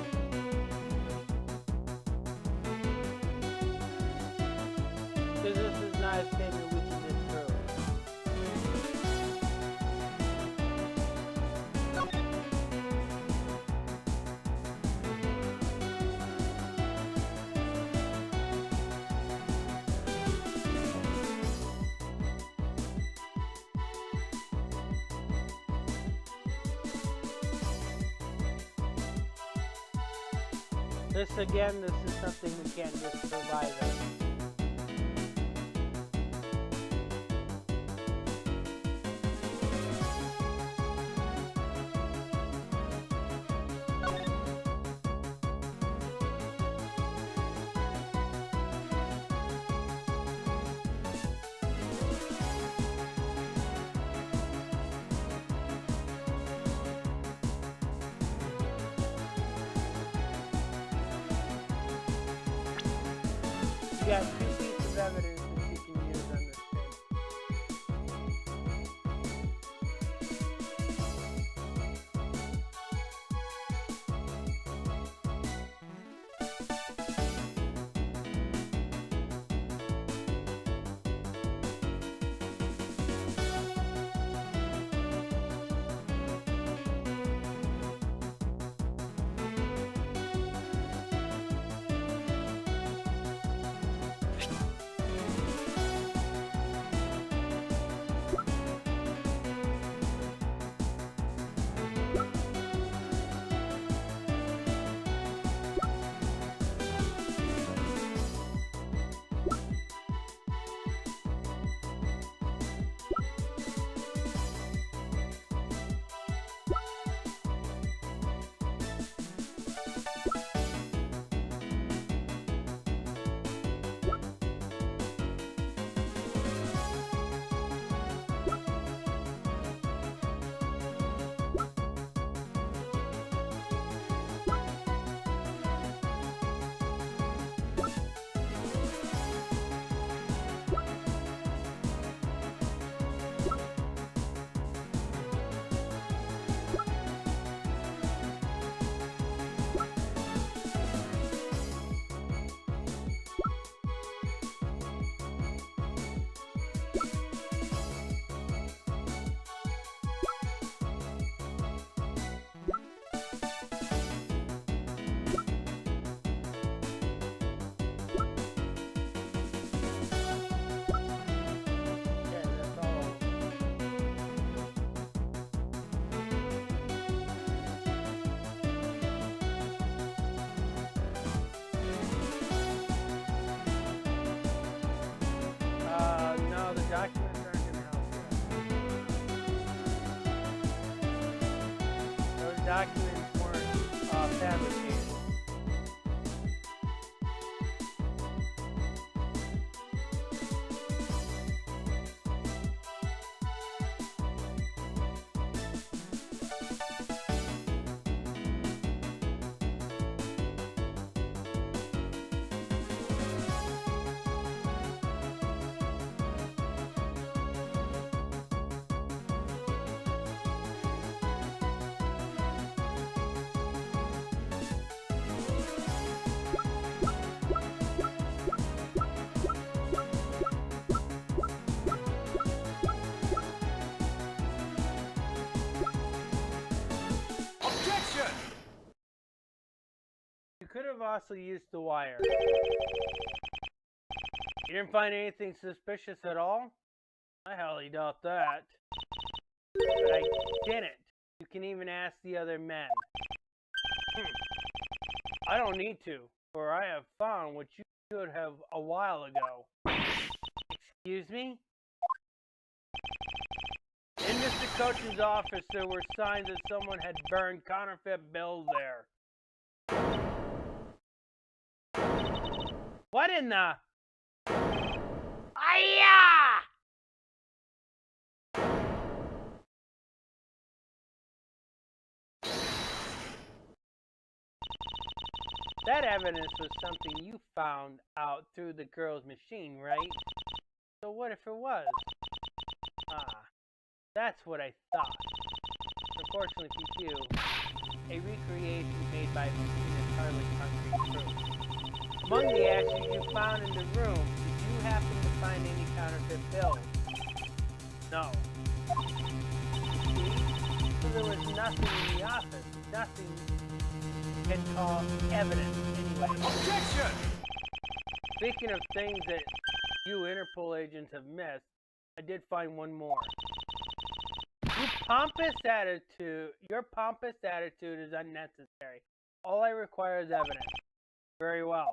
Because this is not a statement we can disprove. This is something we can't disprove either. You got two pieces of evidence that you can use on this thing. documents aren't going to help you. Those documents weren't fabricated. could have also used the wire. You didn't find anything suspicious at all? I highly doubt that. But I didn't. You can even ask the other men. I don't need to, for I have found what you should have a while ago. Excuse me? In Mr. Coach's office, there were signs that someone had burned counterfeit bills there. What in the... Aya! That evidence was something you found out through the girl's machine, right? So what if it was? That's what I thought. Unfortunately for you, a recreation made by machine is hardly concrete proof. Among the ashes you found in the room, did you happen to find any counterfeit bills? No. See? So there was nothing in the office. Nothing you can call evidence anyway. Objection! Speaking of things that you Interpol agents have missed, I did find one more. Your pompous attitude is unnecessary. All I require is evidence. Very well.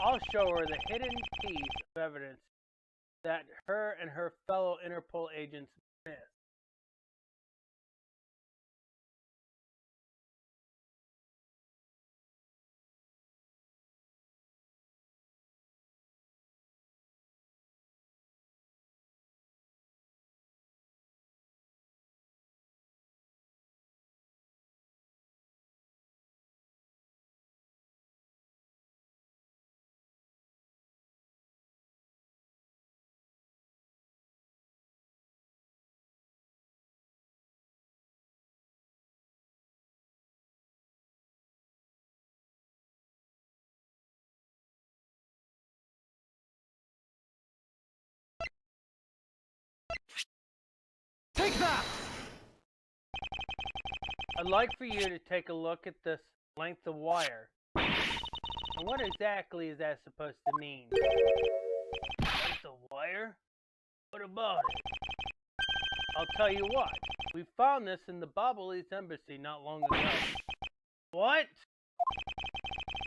I'll show her the hidden piece of evidence that her and her fellow Interpol agents missed. Take that! I'd like for you to take a look at this length of wire. And what exactly is that supposed to mean? Length of wire? What about it? I'll tell you what. We found this in the Babalis embassy not long ago. What?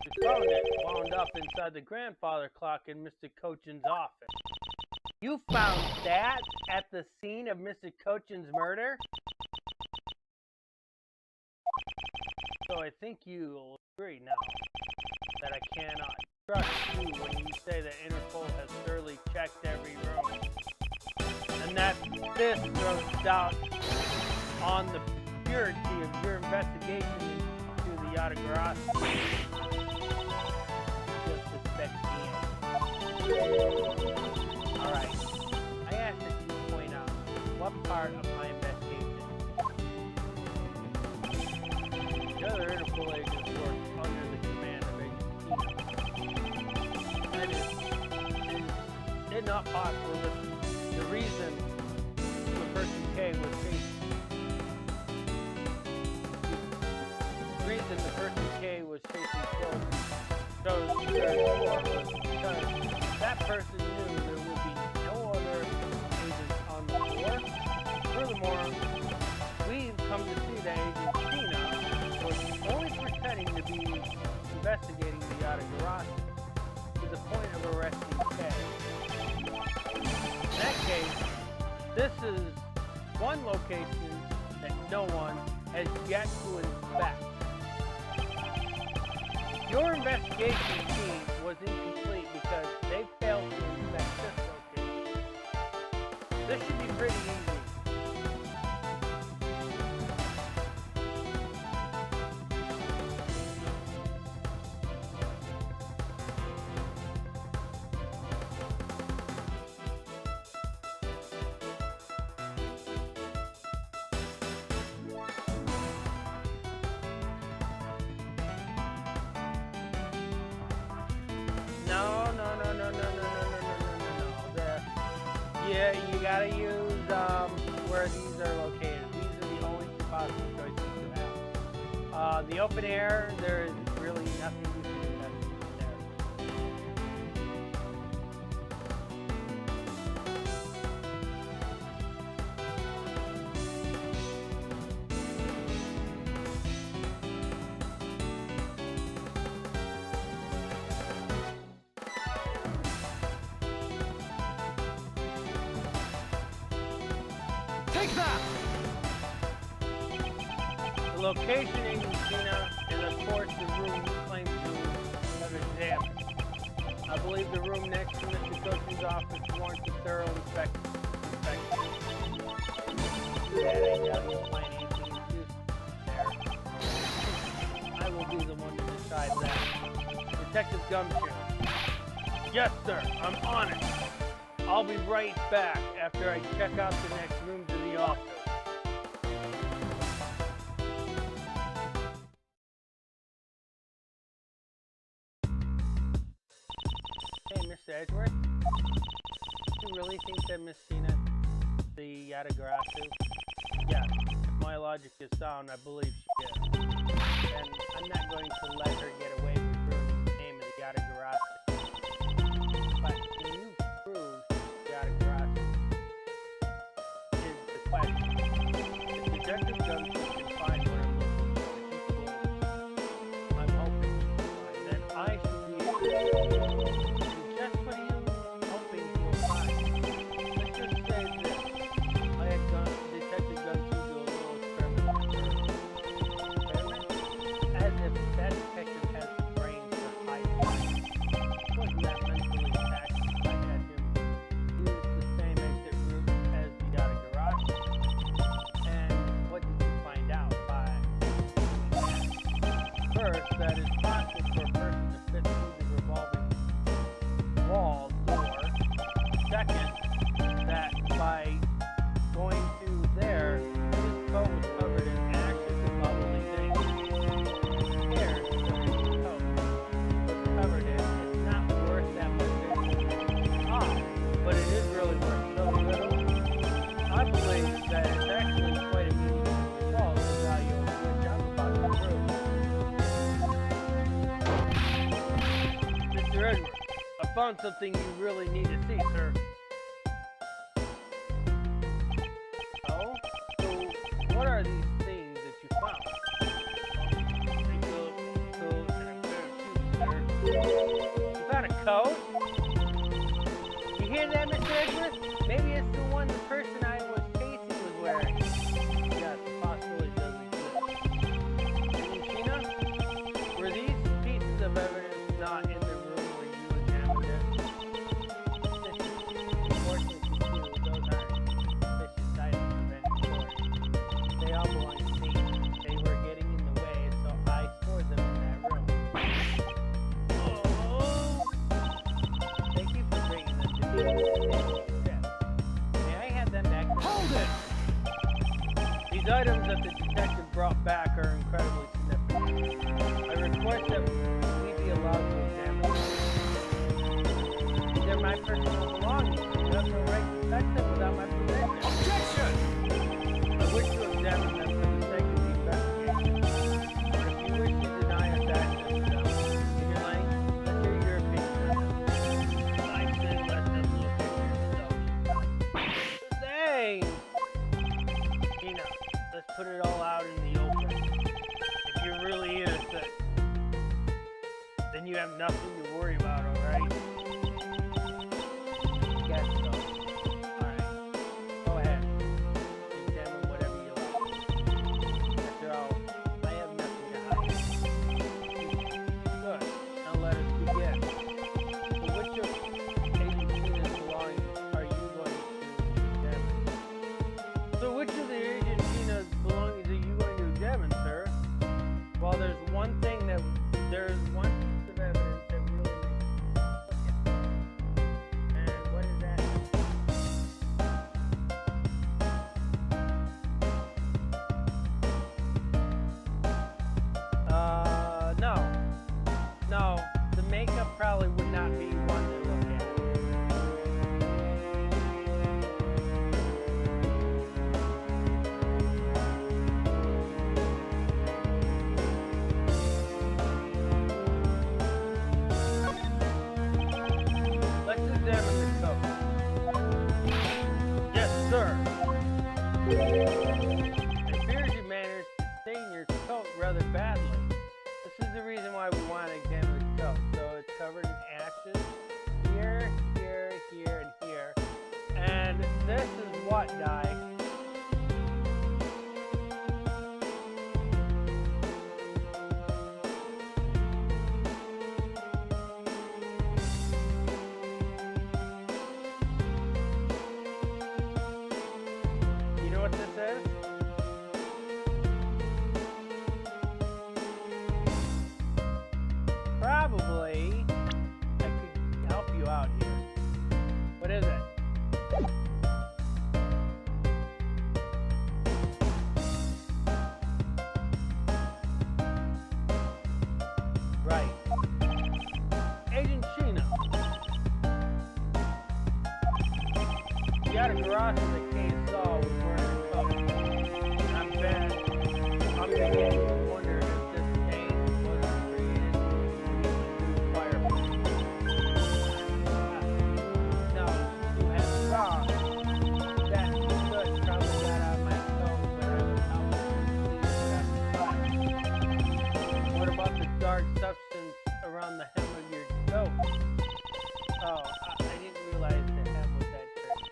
We found it wound up inside the grandfather clock in Mr. Cochin's office. You found that at the scene of Mr. Cochin's murder? So I think you'll agree now that I cannot trust you when you say that Interpol has thoroughly checked every room. And that this throws doubt on the purity of your investigation into the Yatagarasi. Just suspect me. Alright. I ask that you point out what part of my investigation. The other Interpol agents work under the command of Agent Tina. That is not possible that the reason the person K was chasing. The reason the person K was chasing those was because that person knew there would be no other agents on the floor. Furthermore, we've come to see that Agent Tina was only pretending to be investigating the Yatagarasi to the point of arresting K. In that case, this is one location that no one has yet to inspect. Your investigation team was incomplete because they failed to inspect this location. This should be pretty easy. Yeah, you gotta use where these are located. These are the only two possible choices you have. The open air, there is really nothing you can do there. Take that! The location in Cena is, of course, the room you claim to have examined. I believe the room next to Mr. Coach's office warrants a thorough inspection. Yeah, I doubt you'll find anything useful there. I will be the one to decide that. Detective Gumshoe. Yes, sir, I'm on it. I'll be right back after I check out the next room to the office. Hey, Mr. Edgeworth, do you really think that Miss Cena, the Yatagarasu? Yes, if my logic is sound, I believe she is. And I'm not going to let her get away with ruining the name of the Yatagarasu. But can you prove Yatagarasu is the question? If Detective Gumshoe can find what I'm looking for, I'm hoping he can find, then I should be able to. Just what are you hoping he'll find? Let's just say this. I had Detective Gumshoe do a little experiment. As if that detective has the brain for hiding. Wasn't that mentally taxed if I had him use the same exit route as the Yatagarasu? And what did you find out by doing that? First, that it's possible for a person to fit through the revolving wall door. Second, that by going to there, his coat was covered in ashes and bubbly things. Here, his coat was covered in. It's not worth that much anymore. But it is really worth so little. I believe that it's actually quite a meaningful result for the value of which I'm about to prove. Mr. Edward, I found something you really need to see, sir. Oh? So, what are these things that you found? A coat and a pair of shoes, sir. You found a coat? You hear that, Mr. Edward? Maybe it's the one the person I was chasing was wearing. Yes, the possibility does exist. Sheena, were these pieces of evidence not in the room where you examined it? Unfortunately, too, those aren't suspicious items of any sort. They all belong to me. They were getting in the way, so I stored them in that room. Oh! Thank you for bringing them to me. May I have them back? Hold it! These items that the detective brought back are incredibly significant. I request that we be allowed to examine them. These are my personal belongings. You have no right to touch them without my permission. Objection! I wish to examine them for the sake of the investigation. But if you wish to deny us access to them, Mr. Lane, let's hear your opinion on them. I say let them look at yourself. Thanks! Tina, let's put it all out in the open. If you're really innocent, then you have nothing to worry about, alright? Guess so. Alright. Go ahead. Examine whatever you like. After all, I have nothing to hide. Good. Now let us begin. So which of Agent Tina's belongings are you going to examine? So which of the Agent Tina's belongings It appears you managed to stain your coat rather badly. This is the reason why we want to examine the coat. So it's covered in ashes here, here, here, and here. And this is what dye? You know what this is? Probably I could help you out here. What is it? Right. Agent Sheena. You got a garage that can't solve with wearing a coat. I'm bad. I'm beginning to wonder if this stain was created through fire. No, you have wrong. That soot probably got out of my coat when I was helping you see that. What about the dark substance around the hem of your coat? Oh, I didn't realize the hem was that dirty.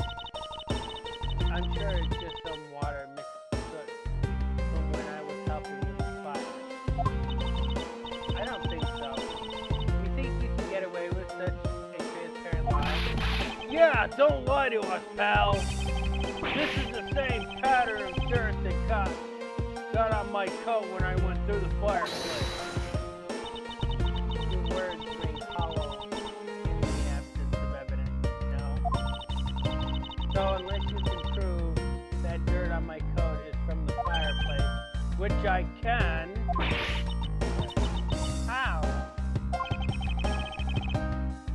I'm sure it's just some water mixed with soot from when I was helping with the fire. I don't think so. You think you can get away with such a transparent lie? Yeah, don't lie to us, pal. This is the same pattern of dirt that got on my coat when I went through the fireplace. Your words ring hollow in the absence of evidence, no? So unless you can prove that dirt on my coat is from the fireplace, which I can. How?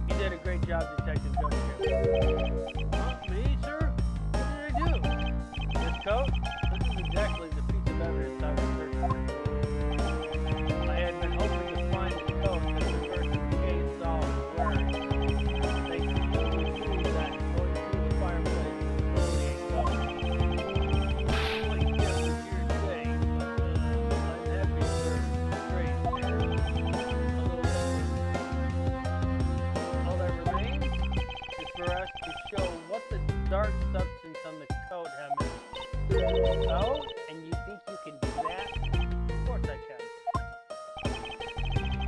You did a great job, Detective Jones. Me, sir? What did I do? This coat? This is exactly the piece of evidence I was searching for. I had been hoping to find the coat that the person's case solved wearing. They concluded that going through the fireplace was really a coat. I guess what you're saying, but I'm happy for straight there. A little bit. All that remains is for us to show what the dark substance on the coat hem is. Oh, and you think you can do that? Of course I can.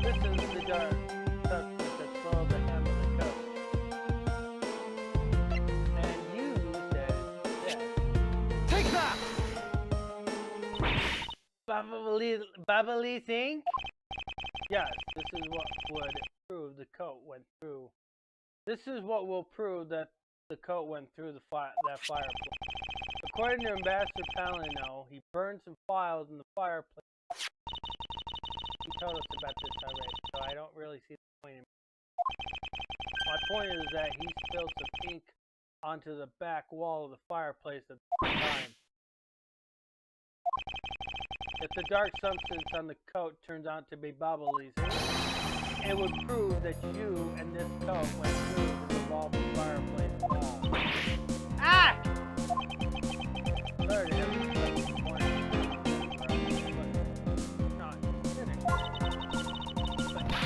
This is the dark substance that's below the hem of the coat. And you said this. Take that! Bubbly thing? Yes, this is what would prove the coat went through. This is what will prove that the coat went through that fireplace. According to Ambassador Palino, he burned some files in the fireplace. He told us about this already, so I don't really see the point in it. My point is that he spilled some ink onto the back wall of the fireplace at the time. If the dark substance on the coat turns out to be bubbly, it would prove that you and this coat went through the revolving fireplace wall. Ah! Sorry, not finished. But he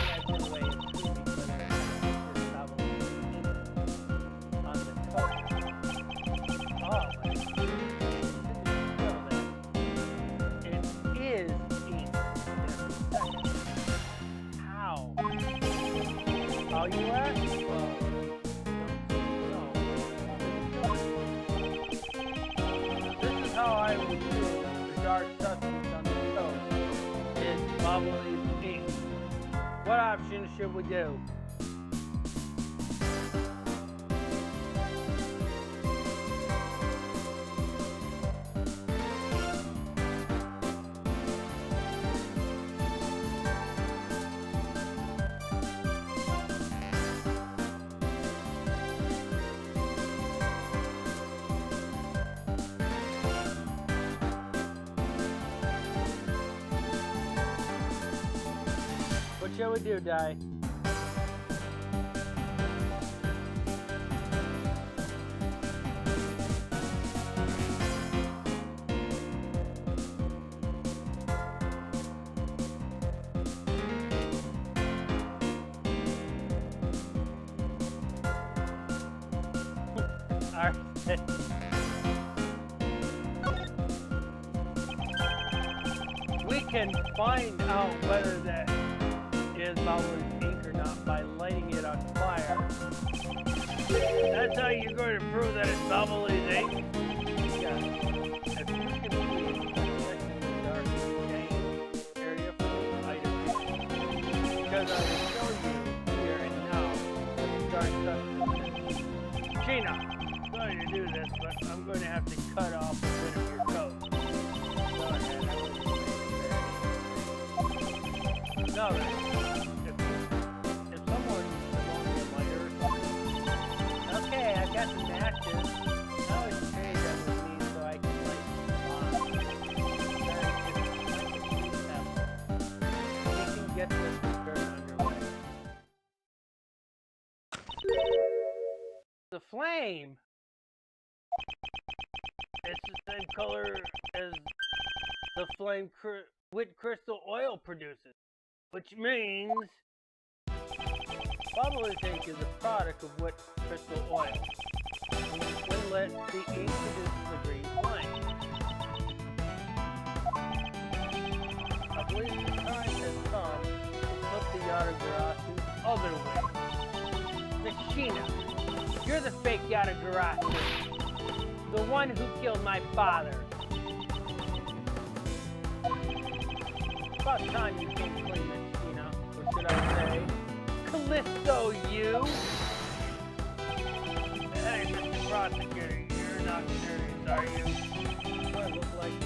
had no way of proving whether this bubbly on the coat. Oh, it is ink. How? How you ask? Well, this is how I would prove the dark substance on the coat is bubbly ink. What option should we do? What shall we do, Di? We can find out whether that is overused ink or not by lighting it on fire. That's how you're going to prove that it's overused ink? Yeah. If you can see the dark change area for the item, because I will show you here and now dark substances. Gina, I'm going to do this, but I'm going to have to cut off a bit of your coat. No, if someone wants a lighter or something, okay, I got the matches. Now it's trade them with me so I can light them on. We can get this experiment underway. The flame! It's the same color as the flame which crystal oil produces. Which means overused ink is a product of wet crystal oil. When let the ink produce the green flame. I believe the time has come to flip the Yatagarasu other way. Machina, you're the fake Yatagarasu. The one who killed my father. About time you came clean, Machina. Or should I say, Callisto, you! Hey, Mr. Prosecutor, you're not serious, are you? Do I look like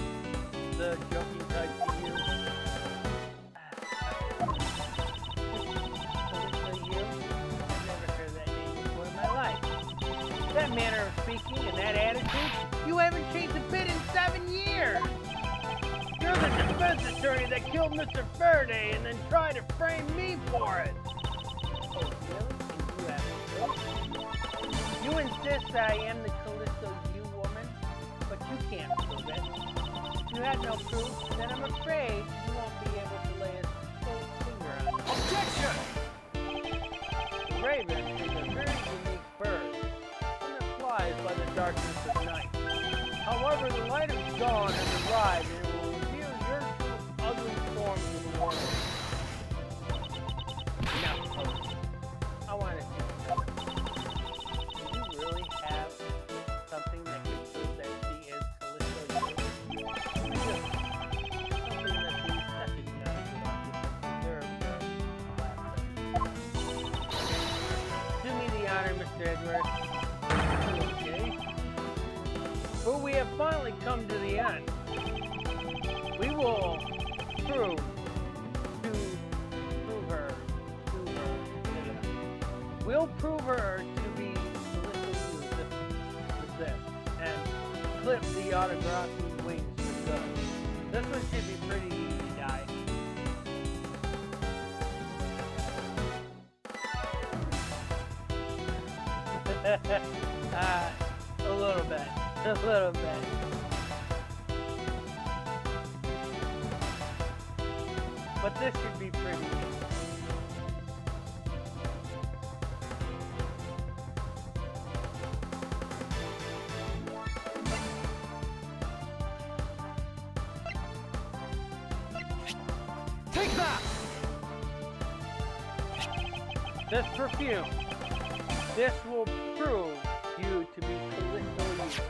the joking type to you? Callisto, you? I've never heard that name before in my life. That manner of speaking and that attitude, you haven't changed a bit in 7 years! You're the defense attorney that killed Mr. Faraday and then tried to frame me for it! Oh, really? And you haven't proof? You insist that I am the Callisto you woman, but you can't prove it. If you had no proof, then I'm afraid you won't be able to lay a full finger on it. Objection! The raven is a very unique bird. It flies by the darkness of night. However, the light of dawn has arrived and it will reveal your true ugly form to the world. Now, I want to see something. Do you really have something that can prove that she is Callisto? Something that the second judge would preserve for do me the honor, Mr. Edgeworth. Okay. Well, we have finally come to the end. We will prove her. We'll prove her to be Callisto with this, and clip the Yatagarasu wings for good. This one should be pretty easy, guys. A little bit. A little bit. But this should be pretty easy. Take that! This perfume. This will prove you to be Callisto.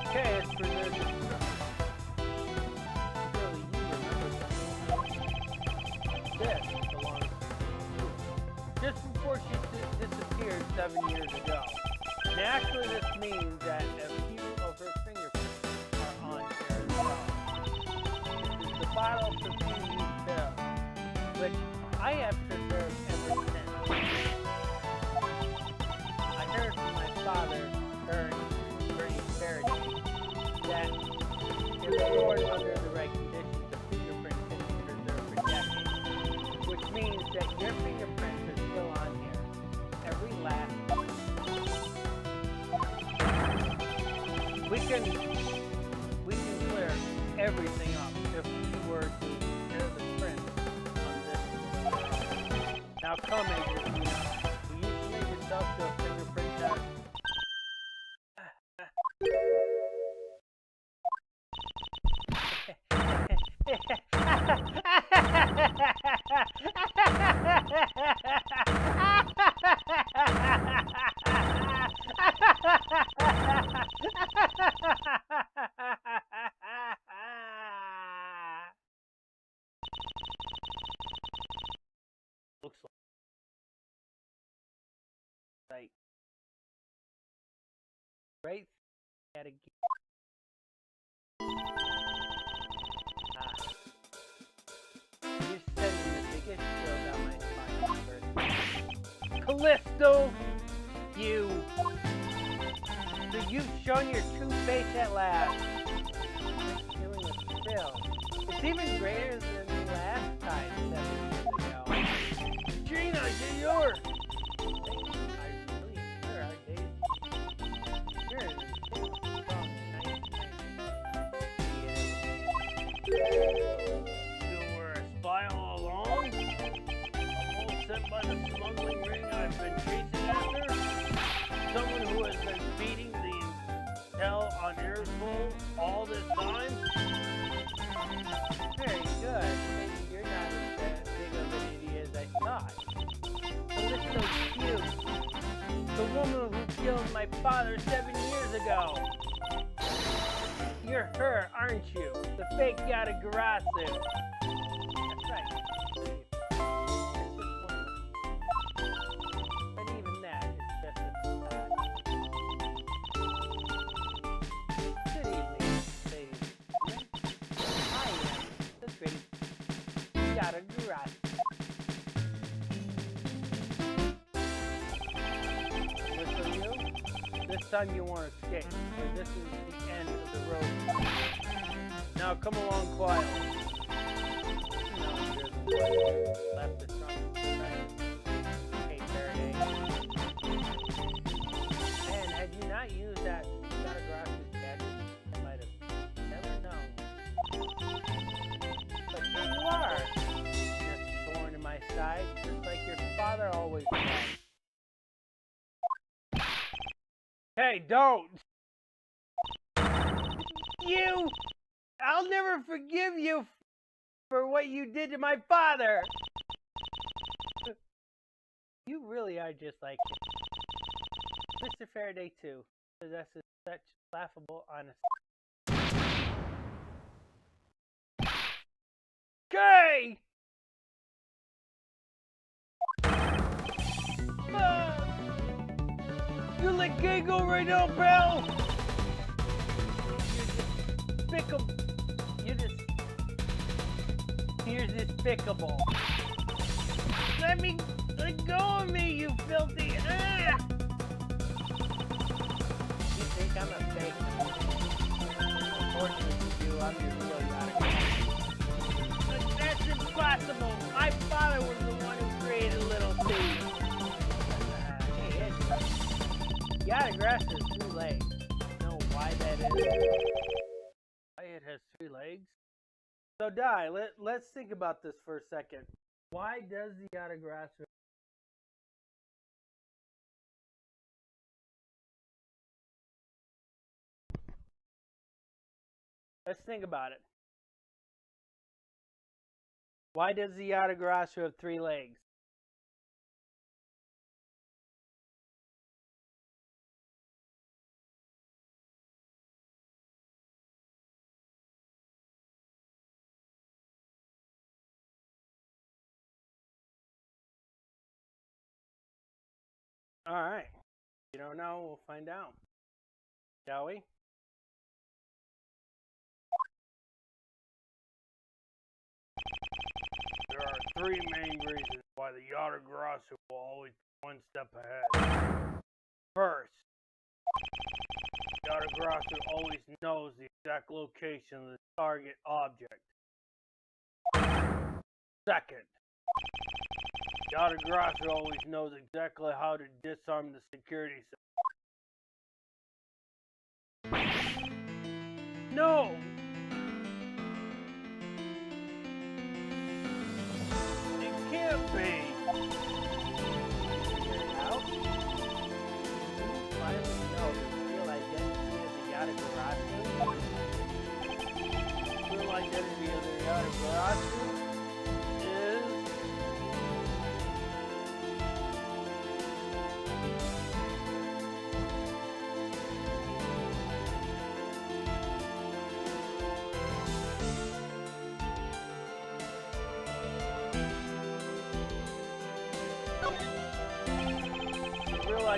Okay, it's preserved instructions. Surely you remember this belongs to you. Just before she disappeared 7 years ago. Naturally, this means that a few of her fingerprints are on here as well. This is the bottle of perfume you fill, which I have preserved ever since. I heard from my father, Bernie Faraday, that if stored under the right conditions, the fingerprint can be preserved for decades, which means that your fingerprints are still on here, every last one. We can clear everything up if we were to tear the print on this. Now come, Agent, we used to make Looks like right at a you're setting the biggest joke on my spine. Callisto, you. So you've shown your true face at last. Feeling a thrill. It's even greater than the last time 7 years ago. Gina, you're yours. I'm really sure our days. Sure. You were a spy all along? Almost set by the smuggling ring I've been chasing after? Someone who has been feeding the intel on Earthful all this time? Very good. Maybe you're not as big of an idiot as I thought. Callisto Q, the woman who killed my father 7 years ago. You're her, aren't you? The fake Yatagarasu. That's right. But even that is just a facade. Good evening, ladies. I am the great Yatagarasu. Listen, you? This time you won't escape, for this is the end of the road. Now come along quietly. Left the trunk, right? Hey, Faraday. And had you not used that Yatagarasu gadget, I might have never known. But here you are. This thorn in my side, just like your father always was. Hey, don't! You! I'll never forgive you for what you did to my father! You really are just like him. Mr. Faraday, too, possesses such laughable honesty. Okay! You let gay go right now, pal! You're despicable. Let go of me, you filthy ass! You think I'm a fake? Unfortunately for you, I'm your real Yatagarasu. But that's impossible! My father was the one who created Little C. Hey, Edgeworth. Yatagarasu has 3 legs. You know why that is? Why it has 3 legs? So, Di, let's think about this for a second. Why does the Yatagarasu... Let's think about it. Why does the Yatagarasu have 3 legs? Alright. You don't know, we'll find out. Shall we? There are 3 main reasons why the Yatagarasu will always be 1 step ahead. First, Yatagarasu always knows the exact location of the target object. Second, Yatagarasu always knows exactly how to disarm the security system. No! It can't be! Figure it out? You finally know the real identity of the Yatagarasu? The real identity of the Yatagarasu is...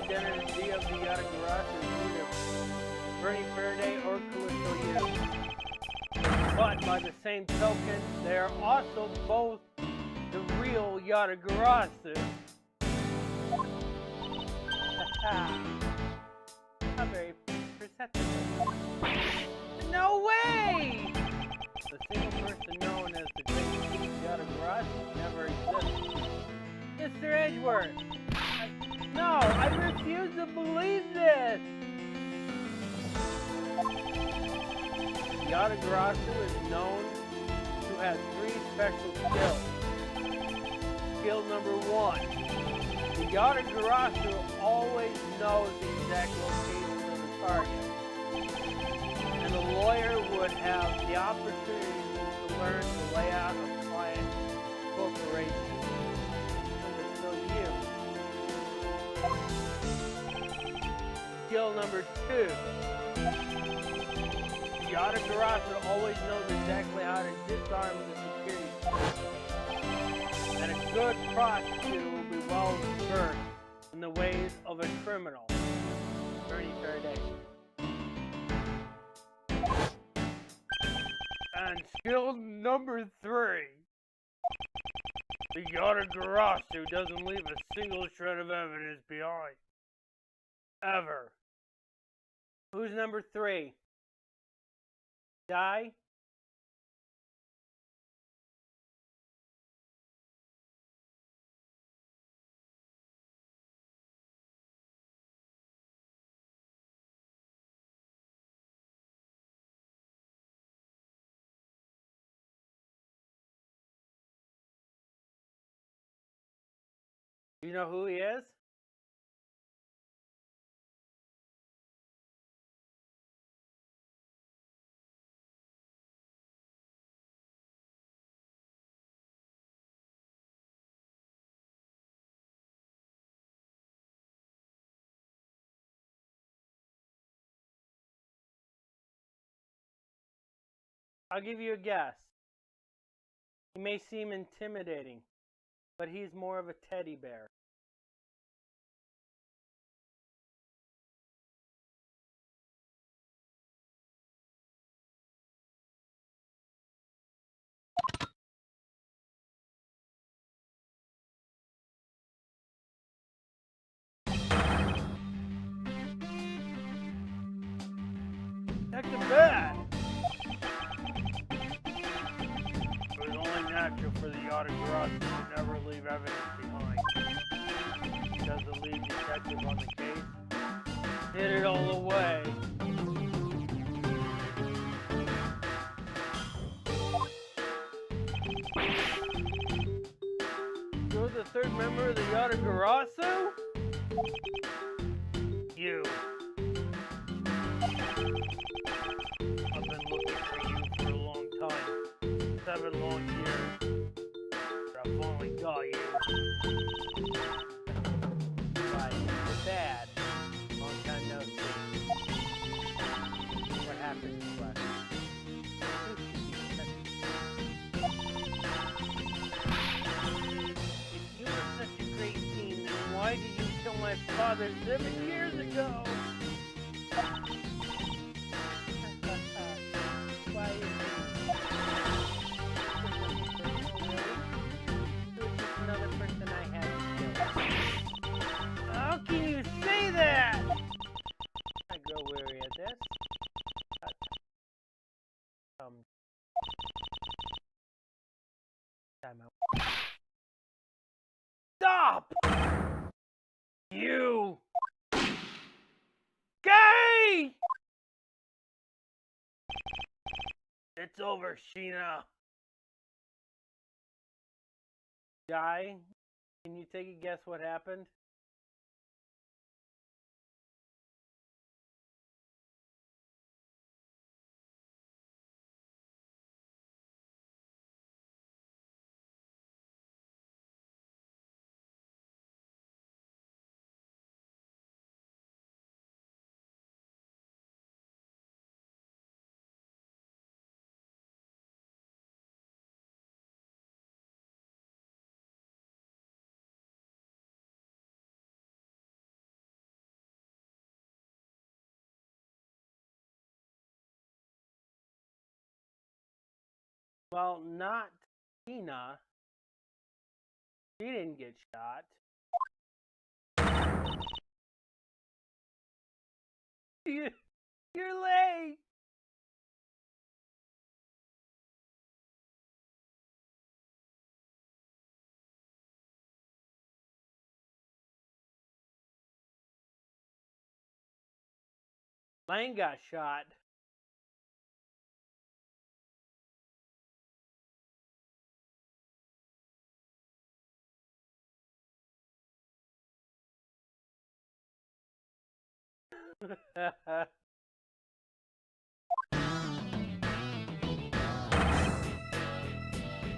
identity of the Yatagarasu is either Bernie Faraday or Callisto U. But by the same token, they are also both the real Yatagarasu. How very perceptible. No way! The single person known as the great Yatagarasu never existed. Mr. Edgeworth! No, I refuse to believe this! Yatagarasu is known to have 3 special skills. Skill number 1. The Yatagarasu always knows the exact location of the target. And the lawyer would have the opportunity to learn the layout of client corporations. So you. Skill number 2. The Yatagarasu always knows exactly how to disarm the security system. And a good prosecutor will be well versed in the ways of a criminal. Bernie Faraday. And skill number 3. The Yatagarasu doesn't leave a single shred of evidence behind. Ever. Who's number 3? Die? You know who he is? I'll give you a guess. He may seem intimidating, but he's more of a teddy bear. Heck of that! It was only natural for the Yatagarasu to never leave evidence behind. Does the lead detective on the case hid it all away? You're the 3rd member of the Yatagarasu? You. I've been looking for you for a long time. 7 long years. But I finally got you. Right, you're bad. Long time no see. What happened to us? If you were such a great team, then why did you kill my father 7 years ago? Why is it? Another person I had to kill. How can you say that? I grow weary of this. Time out. Stop! You! Gay! It's over, Sheena. Guy, can you take a guess what happened? Well, not Tina. She didn't get shot. You're late. Lane got shot.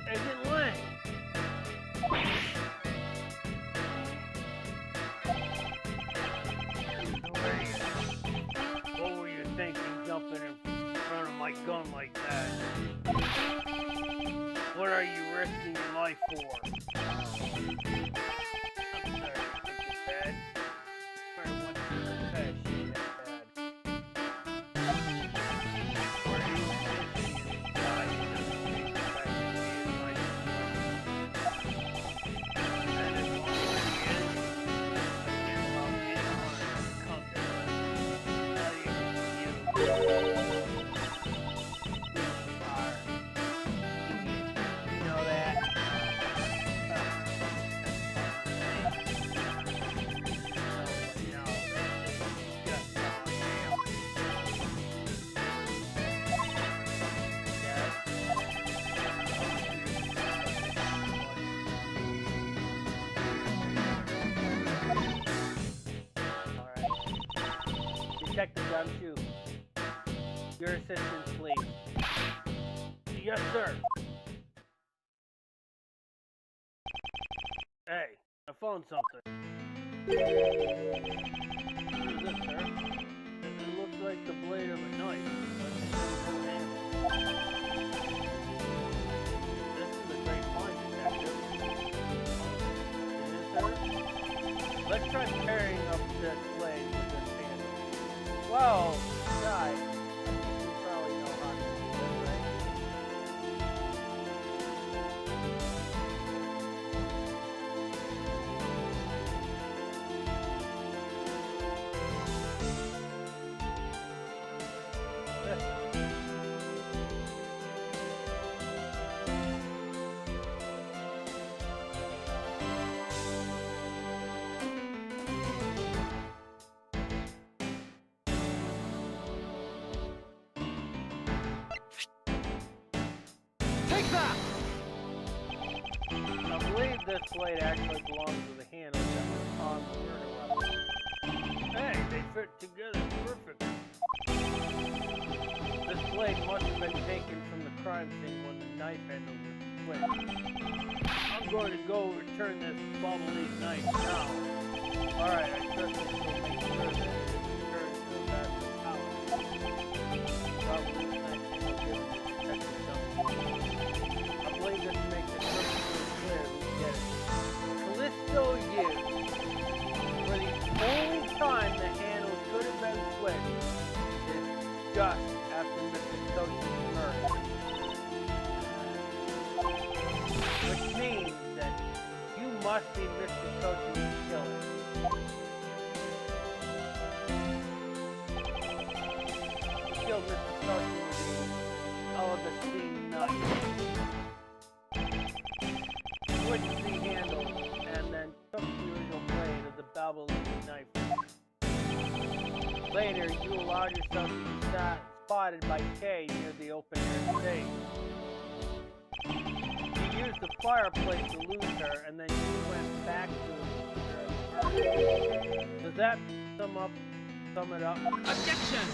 Agent Lane. What were you thinking jumping in front of my gun like that? What are you risking your life for? I'm sorry, I think it's bad. I want to confess you that bad. Were you thinking you died just to take the fact that me and my and as long as he is, I can't allow anyone to come to us. Not even you. You know that? Detective Gumshoe, your assistant, please. Yes, sir. Hey, I found something. What is this, sir? It looks like the blade of a knife. This is a great find, detective. Is it, sir? Let's try tearing up this blade with this handle. Whoa, guys. You probably know how to do this, right? Take that! I believe this blade actually belongs to the handle that was on the murder weapon. Hey, they fit together perfectly. This blade must have been taken from the crime scene when the knife handle was split. I'm going to go return this bubbly knife now. Alright, I trust that you'll make sure that it returns to the master's house. Bubbly knife handle given to Detective Gumshoe. I believe this makes it perfectly clear we get it. Callisto U. For the only time the handle could have been switched is just after Mr. Coach's murder. Which means that you must be Mr. Coach's killer. You killed Mr. Coach with the Augustine knife. Switched the handle and then took the original blade of the Babylonian knife. Later, you allowed yourself to be spotted by Kay near the open air stage. You used the fireplace to lose her, and then you went back to her. Does that sum it up? Objection!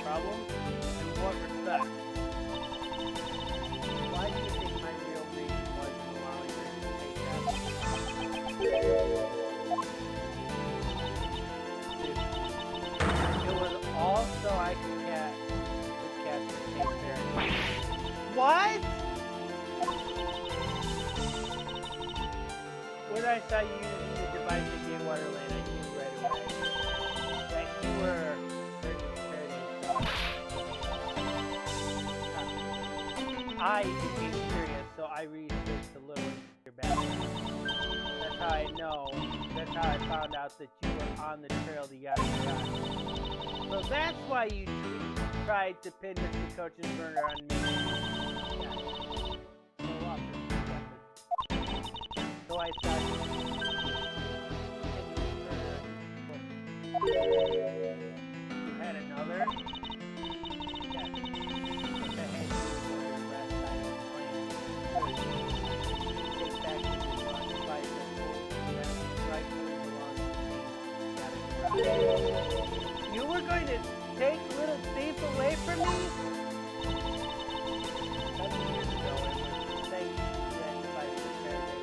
Problem? In what respect? Why do you think my real reason was allowing her to take that? It was all so I could catch this Kate Perry. What? When I saw you using the device at Gay Water Lane, I knew right away. that you were I became curious, so I researched a little into your background. That's how I know. That's how I found out that you were on the trail to Yada Yada. So that's why you tried to pin Mr. Coach's murder on me. So I thought you had another. Yes. You were going to take little thief away from me? 7 years ago, it was safe that if I prepared it.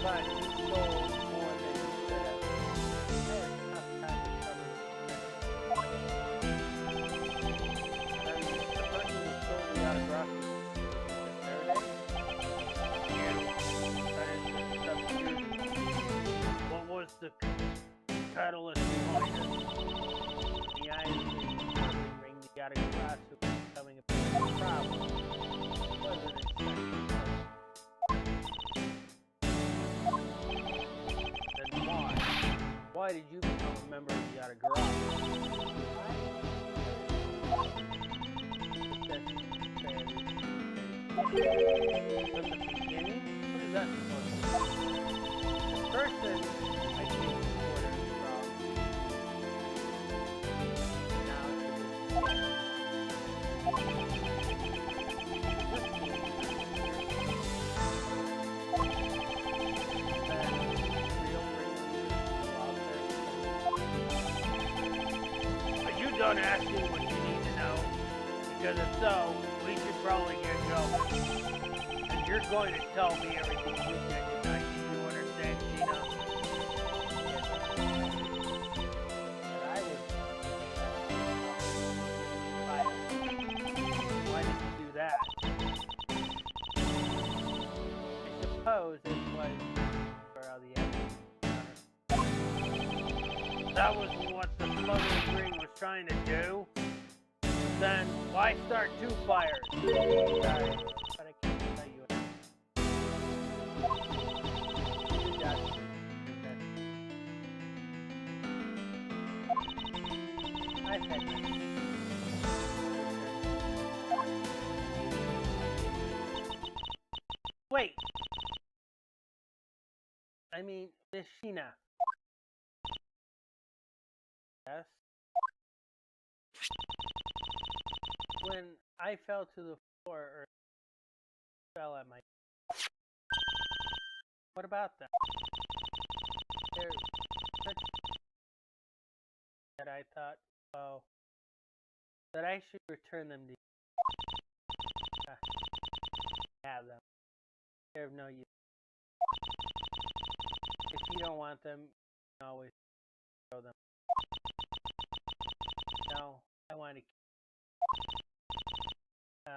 But you stole more than you should have. I had enough time to cover the person who stole the autograph. What was the catalyst behind it? The eyes of the ring the autograph was becoming a problem. It wasn't expected. Then why? Why did you become a member of the autograph? From the beginning? What is that supposed to be? The person I think ordered from now to Are you done asking what you need to know? Because if so, we should probably get going. And you're going to tell me everything you did tonight. You understand, Gina? But I was... Why did you do that? I suppose it was for the evidence. That was what the smuggling ring was trying to do? Then why start 2 fires? Sorry, but I can't tell you. I've had my... Wait! I mean, Miss Sheena. Yes? When I fell to the floor or fell at my... What about that? There's such... that I thought, oh, that I should return them to you. Have them. They're of no use. If you don't want them, you can always throw them. No, I want to keep no.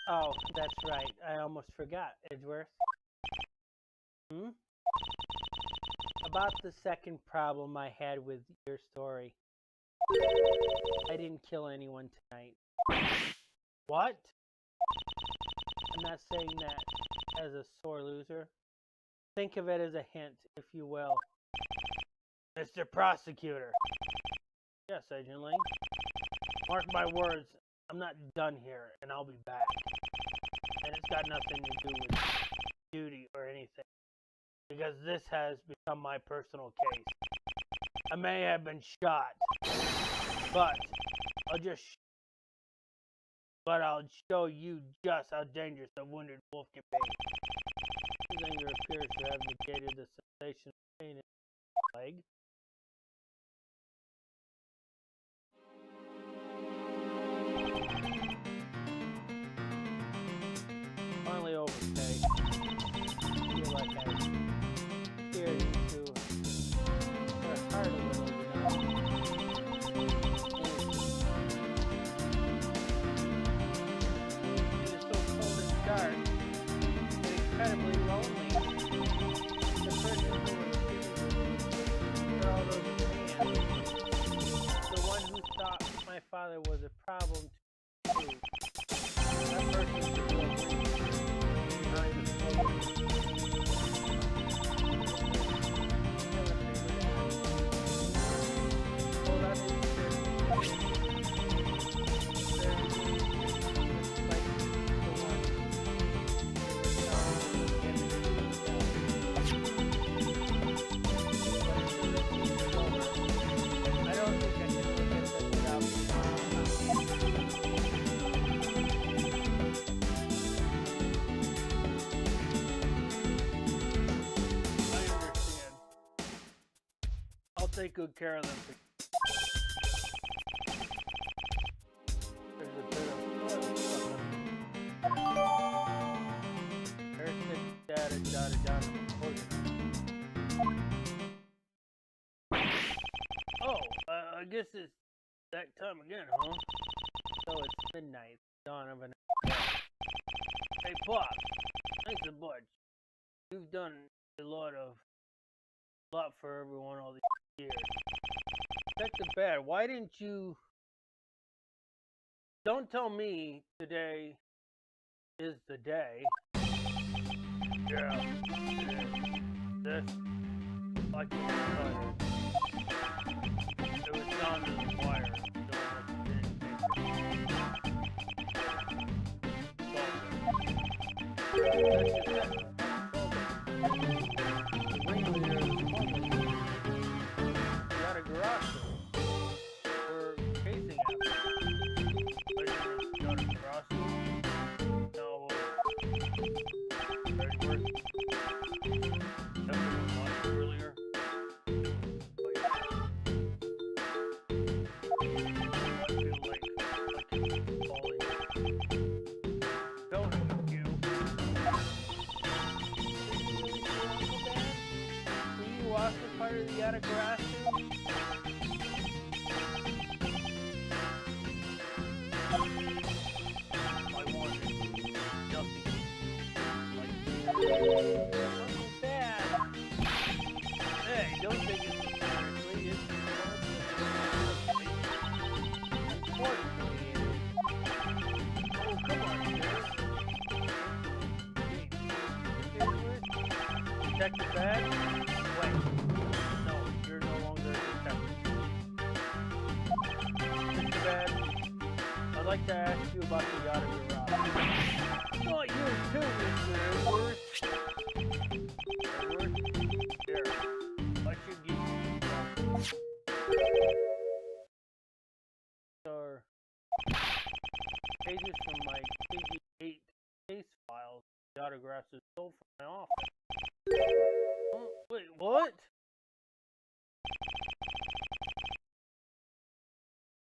Oh, that's right. I almost forgot, Edgeworth. About the second problem I had with your story. I didn't kill anyone tonight. What? I'm not saying that as a sore loser. Think of it as a hint, if you will. Mr. Prosecutor. Yes, Agent Ling. Mark my words, I'm not done here, and I'll be back. And it's got nothing to do with duty or anything. Because this has become my personal case. I may have been shot, but I'll show you just how dangerous a wounded wolf can be. His anger appears to have negated the sensation of pain in his leg. Finally overpaid. I feel like I peered into her heart a little, you know. It is so cold and dark. Getting take good care of them. There's a bit of there's the data. Oh, I guess it's that time again, huh? So it's midnight, dawn of an. Hey, Pop, thanks a bunch. You've done a lot for everyone all these years. Check the bed. Why didn't you? Don't tell me today is the day. Yeah, it is. This, I can't tell you. It was down to the wire. The ringleader of the public got a garage sale. We're chasing after him. But it's not a garage sale. No. Edgeworth. That's what we watched earlier. I feel like I can fall in. Don't you? Will you walk the part of the attic grass? I wanted nothing. Like, nothing bad. Hey, don't take it seriously. It's unfortunately, oh, come on, dude. Check the bag. Wait. No, you're no longer a detective. Check the bag. I'd like to ask you about the yacht of your rock. Not you too, Mr. Edgeworth. Edgeworth? Here. I should give you are pages from my KG8 case files. The autographs are sold from my office. Oh, wait, what?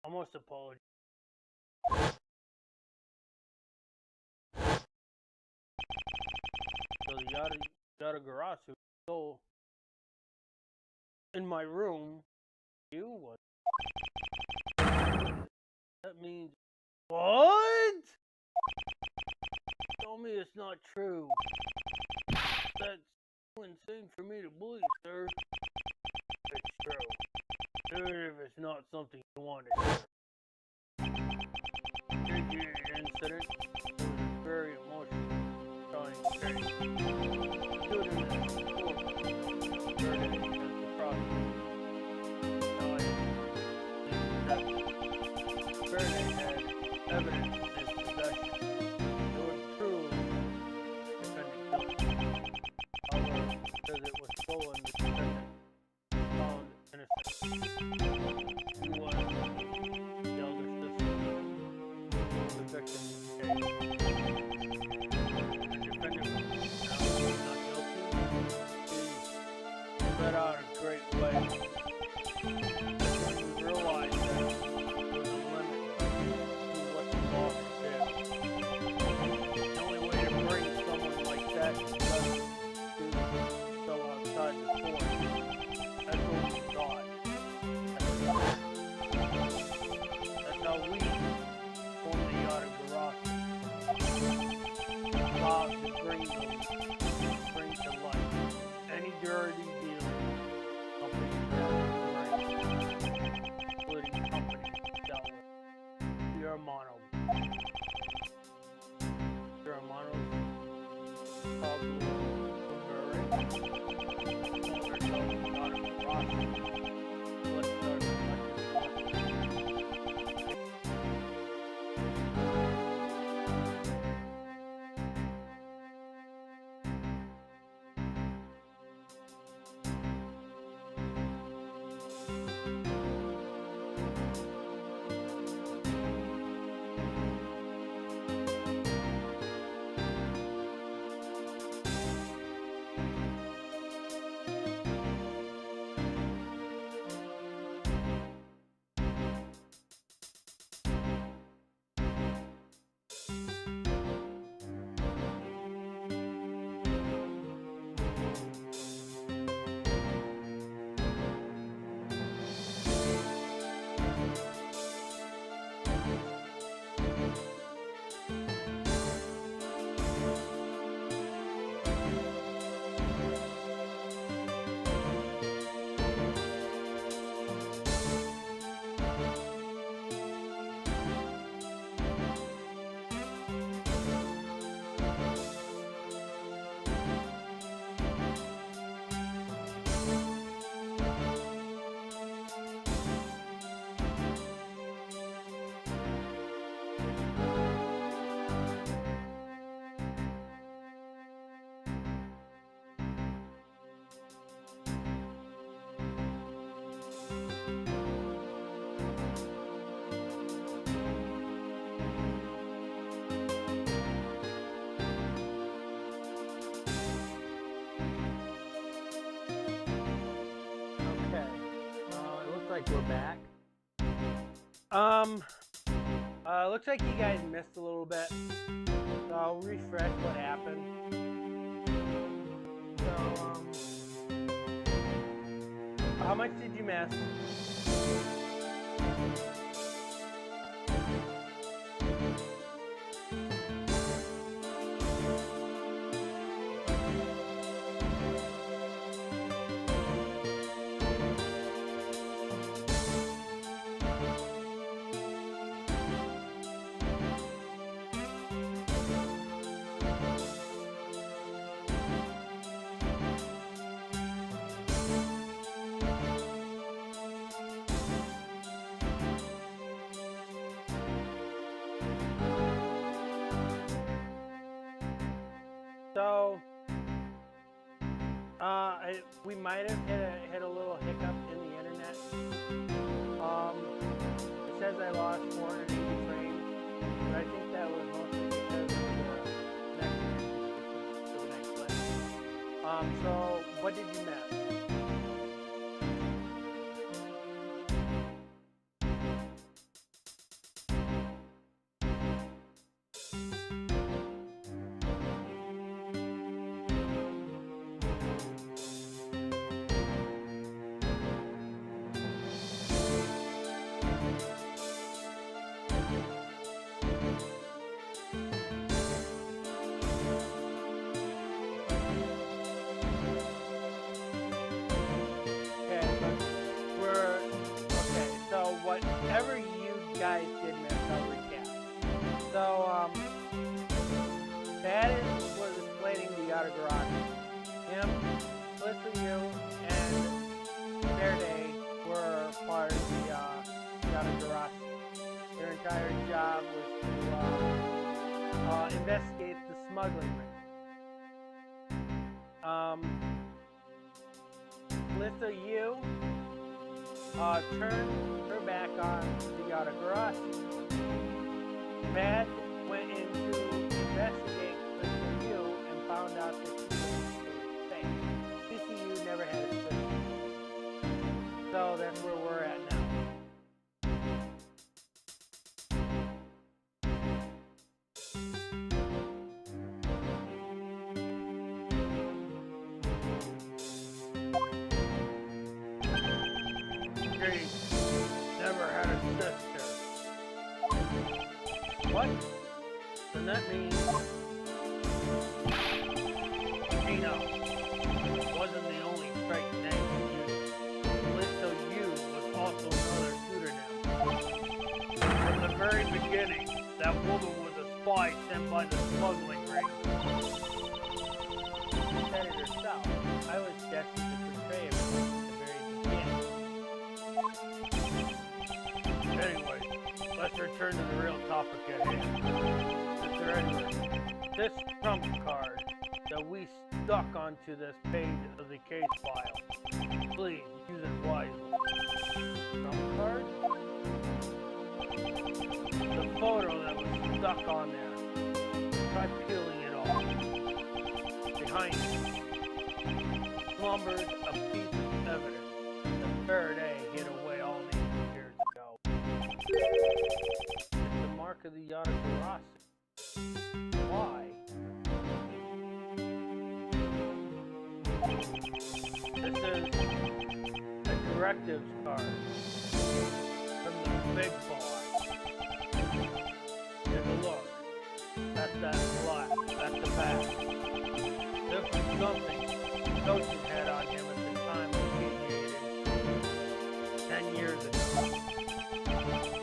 I must apologize. So the autographs who stole in my room, you was. That means what? Tell me it's not true. That's so insane for me to believe, sir. It's true. Even if it's not something you want to hear. The incident was very emotional. Trying to say. Stood in the court. Heard it as the prosecutor. Now I believe Faraday had evidence in his possession. It would prove defendant guilty. However, because it was stolen, the defendant found innocent. He was the elder sister of the victim's case. The defendant was now not guilty. He let out a great way. He realized that there was a limit to what the law could do. The only way to bring someone like that to justice is to go outside the court. That's what we thought. That's how we formed the yacht of Garrosh. Vowed to bring to life any dirty dealing companies including companies dealt with. Pure mono. Pure monos. Let's start with like we're back. Looks like you guys missed a little bit. So I'll refresh what happened. So, how much did you miss? So, we might have hit a little hiccup in the internet. It says I lost 480 frames, but I think that was mostly because of the next clip. So what did you miss? Whatever you guys did miss, I'll recap. So, that was explaining the Yada Garage. Him, Melissa, you, and Verde were part of the Yada Garage. Their entire job was to investigate the smuggling ring. Melissa, you turned her back on the Yada Garage. Matt went in to investigate CCU and found out that she was safe. CCU never had a sister. So that's where we're at now. Never had a sister. What? Then that means Gino wasn't the only strike name you used. Listo U was also another pseudonym. From the very beginning, that woman was a spy sent by the smuggling ring. She said it herself. I was destined to portray it from the very beginning. Anyway, let's return to the real topic at hand. Mr. Edgeworth, this trump card that we stuck onto this page of the case file, please use it wisely. Trump card? The photo that was stuck on there. Try peeling it off. Behind it slumbers a piece of evidence that Faraday hid away all these years ago. It's the mark of the Yada Garage. Why? This is a directives card from the big boss. Take a look. That's that black. That's the back. This is something Coaching had on him at the time he mediated 10 years ago.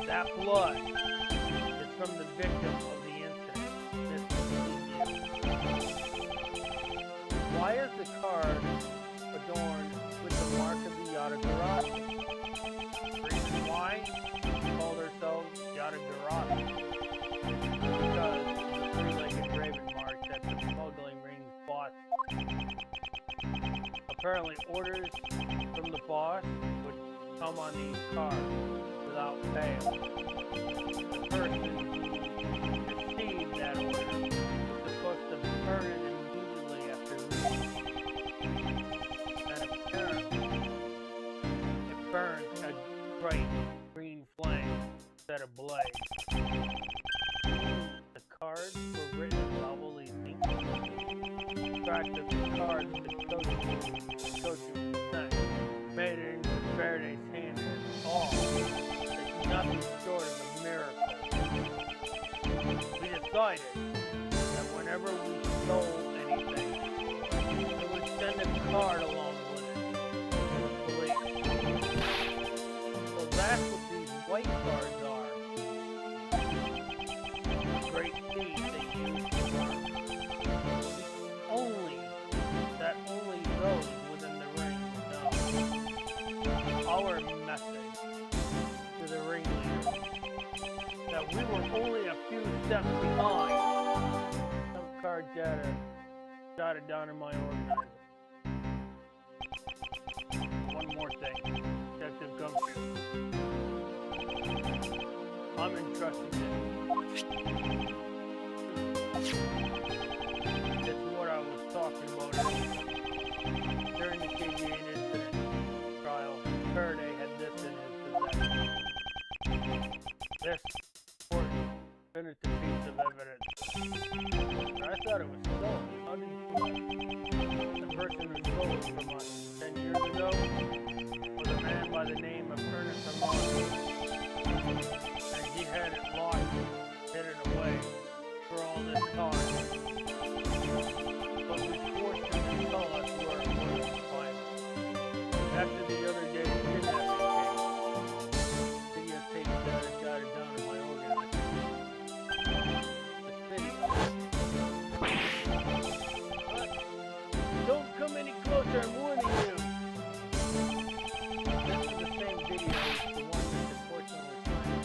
That blood is from the victim of the incident. Why is the card adorned with the mark of the Yada Garage? The reason why she called herself Yada Garage because of the three-legged raven mark that the smuggling ring boss. Apparently, orders from the boss would come on these cards without fail. The person who received that order was supposed to burn it immediately after leaving. And apparently, it burned a extracted the cards that coaching sent, made it into Faraday's hand and all. It's nothing short of a miracle. We decided that whenever we stole anything, we would send a card along with it to the police. So that's what these white cards are. Great deed they use only those within the ring know. Our message to the ringleader that we were only a few steps behind. Some card jotted down in my organizer. One more thing, Detective Gumshoe. I'm entrusting this. It's what I was talking about earlier. During the KGA incident trial, Faraday had this in his possession. This important, definitive piece of evidence. But I thought it was stolen. How did you? The person who stole it from us 10 years ago was a man by the name of Ernest Armando. And he had it locked, hidden away for all this time. But we forced him to tell us where it was to find it. After the other day's kidnapping case, videotape that I jotted down in my organizer. The video. Don't come any closer, I'm warning you. This is the same video as the one that unfortunately signed.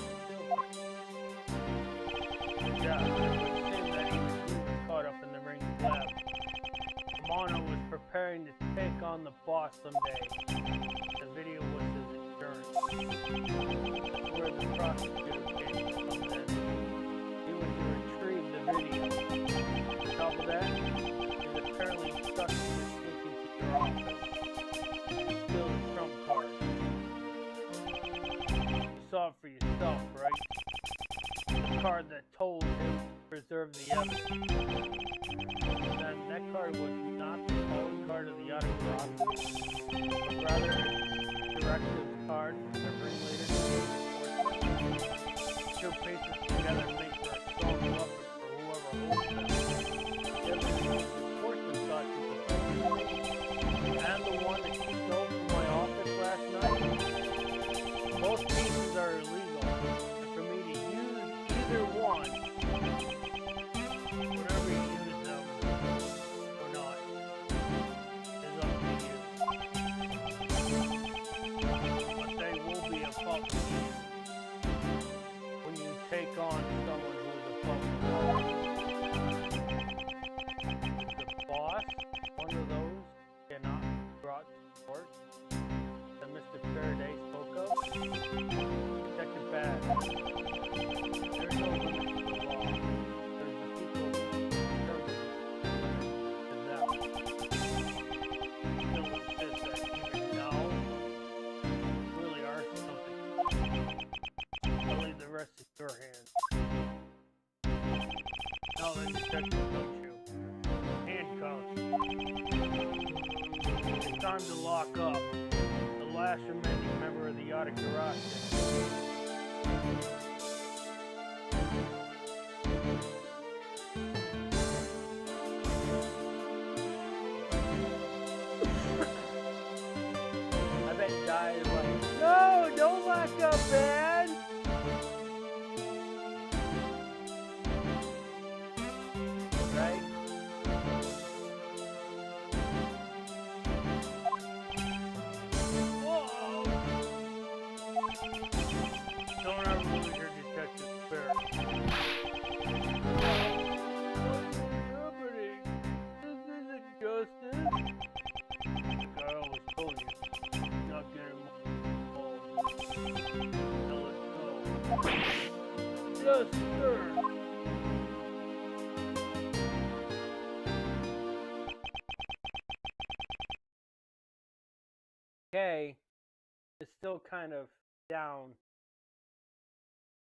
Yeah, it would seem that even he was caught up in the ring lab. Mono was preparing to take on the boss someday. The video was his insurance. That's where the prosecutor case comes in. He was to retrieve the video. On top of that, he's apparently instructed to sneak into your office. Steal the trump card. You saw it for yourself, right? The card that told him to preserve the evidence. Then that card was not the calling card of the autograph, but rather a directive card from the ringleader. Two pieces together make for a strong weapon for whoever holds them. The evidence enforcement thought you could and the one that you stole from my office last night. Both pieces are illegal, and for me to use either one, whatever you use them or not, is up to you. But they will be a public use when you take on someone who is a public law. The boss, one of those, cannot be brought to court that Mr. Faraday spoke of. Detective Bad. There's no limit to the law. There's the people who determine the them. Still insist that even now, you really are something. I'll leave the rest in your hands. Now then, Detective Gumshoe. Handcuffs. It's time to lock up the last remaining member of the Autokarate. I bet Di is like, no, don't lock up, man! Right? Whoa! Don't ever lose your detective spirit. Happening? This isn't justice. Like I always told you, not getting involved. Now let's go. Yes, sir. Okay, it's still kind of down.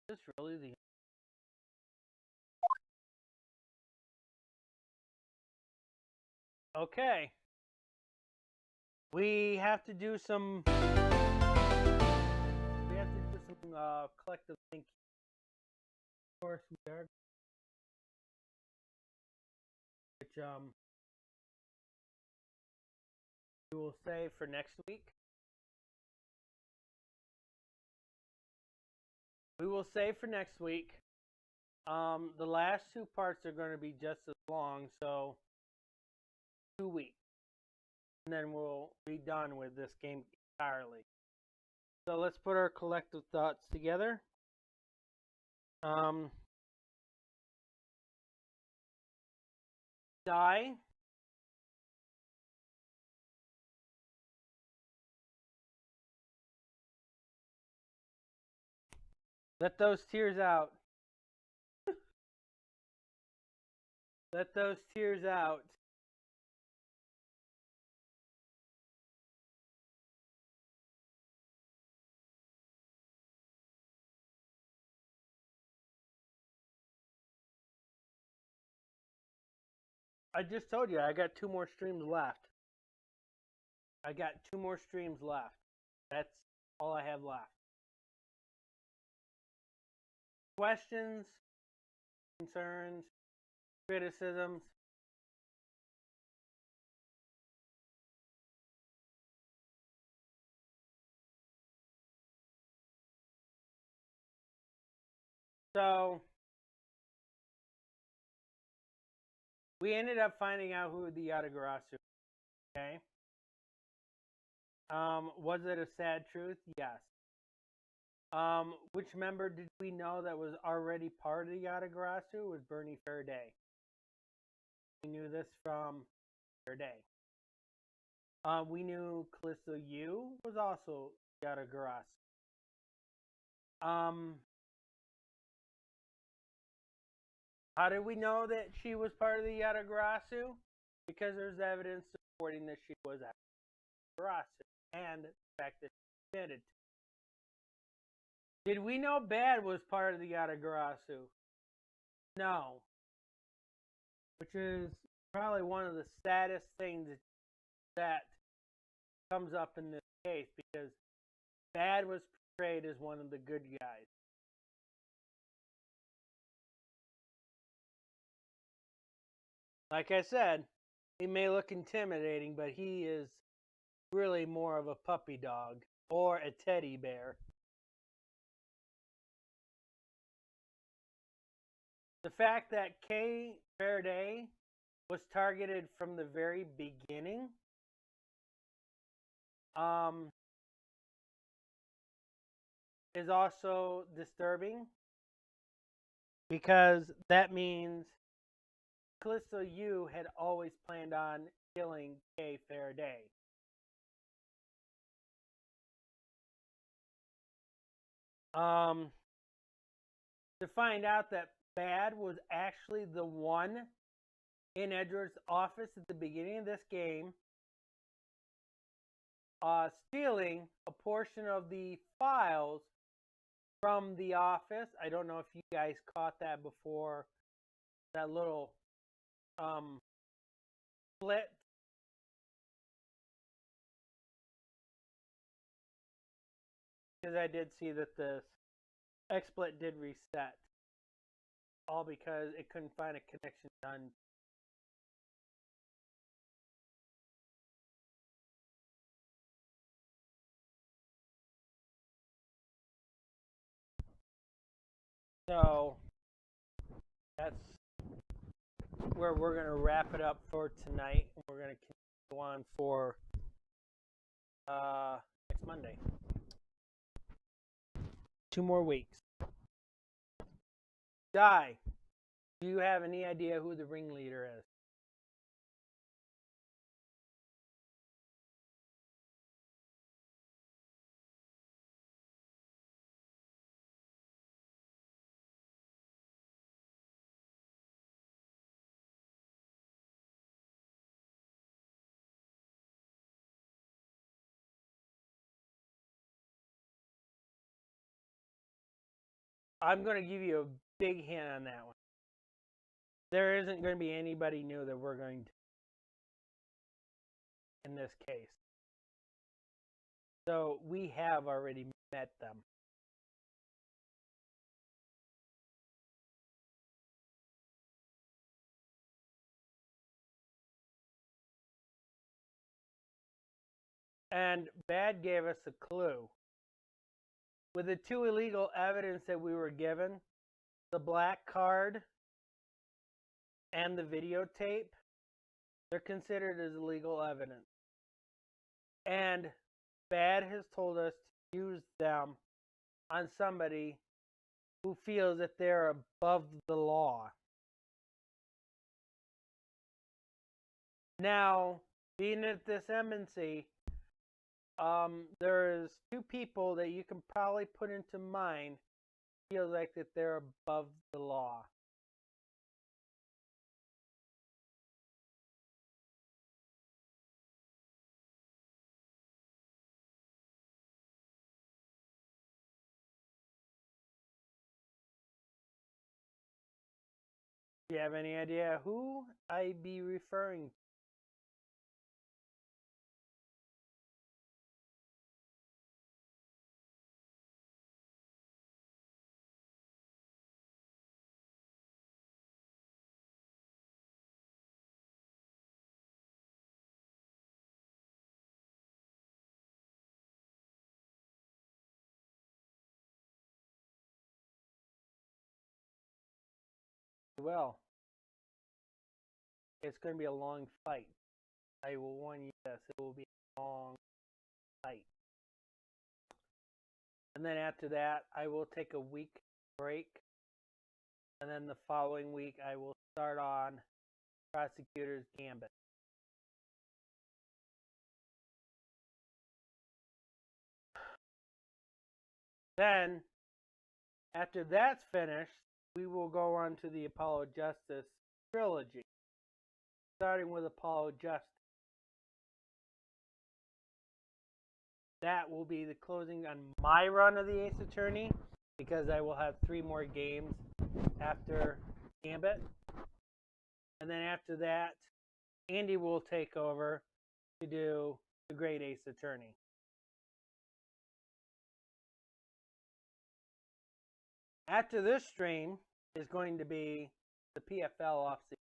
Is this really the Okay. We have to do some collective thinking. Of course we are. Which we will save for next week. We will save for next week. The last two parts are going to be just as long, so 2 weeks. And then we'll be done with this game entirely. So let's put our collective thoughts together. Die. Let those tears out. Let those tears out. I just told you I got 2 more streams left. I got 2 more streams left. That's all I have left. Questions, concerns, criticisms. So we ended up finding out who the Yatagarasu. Okay. Was it a sad truth? Yes. Which member did we know that was already part of the Yatagarasu? It was Bernie Faraday. We knew this from Faraday. We knew Callisto Yu was also Yatagarasu. How did we know that she was part of the Yatagarasu? Because there's evidence supporting that she was Yatagarasu and the fact that she admitted. Did we know Bad was part of the Yatagarasu? No. Which is probably one of the saddest things that comes up in this case, because Bad was portrayed as one of the good guys. Like I said, he may look intimidating, but he is really more of a puppy dog or a teddy bear. The fact that Kay Faraday was targeted from the very beginning is also disturbing, because that means Callisto Yu had always planned on killing Kay Faraday. To find out that Bad was actually the one in Edgeworth's office at the beginning of this game, stealing a portion of the files from the office. I don't know if you guys caught that before, that little split. Because I did see that the XSplit did reset. All because it couldn't find a connection done. So that's where we're going to wrap it up for tonight. We're going to continue on for next Monday. 2 more weeks. Die. Do you have any idea who the ringleader is? I'm going to give you a big hint on that one. There isn't going to be anybody new that we're going to. in this case. So we have already met them. And Bad gave us a clue. With the two illegal evidence that we were given, the black card and the videotape, they're considered as illegal evidence. And Bad has told us to use them on somebody who feels that they're above the law. Now, being at this embassy, there's two people that you can probably put into mind feels like that they're above the law. Do you have any idea who I be referring to? Well, it's going to be a long fight. I will warn you this, it will be a long fight. And then after that, I will take a week break. And then the following week, I will start on Prosecutor's Gambit. Then, after that's finished, we will go on to the Apollo Justice trilogy, starting with Apollo Justice. That will be the closing on my run of the Ace Attorney, because I will have 3 more games after Gambit. And then after that, Andy will take over to do the Great Ace Attorney. After this stream is going to be the PFL off-season.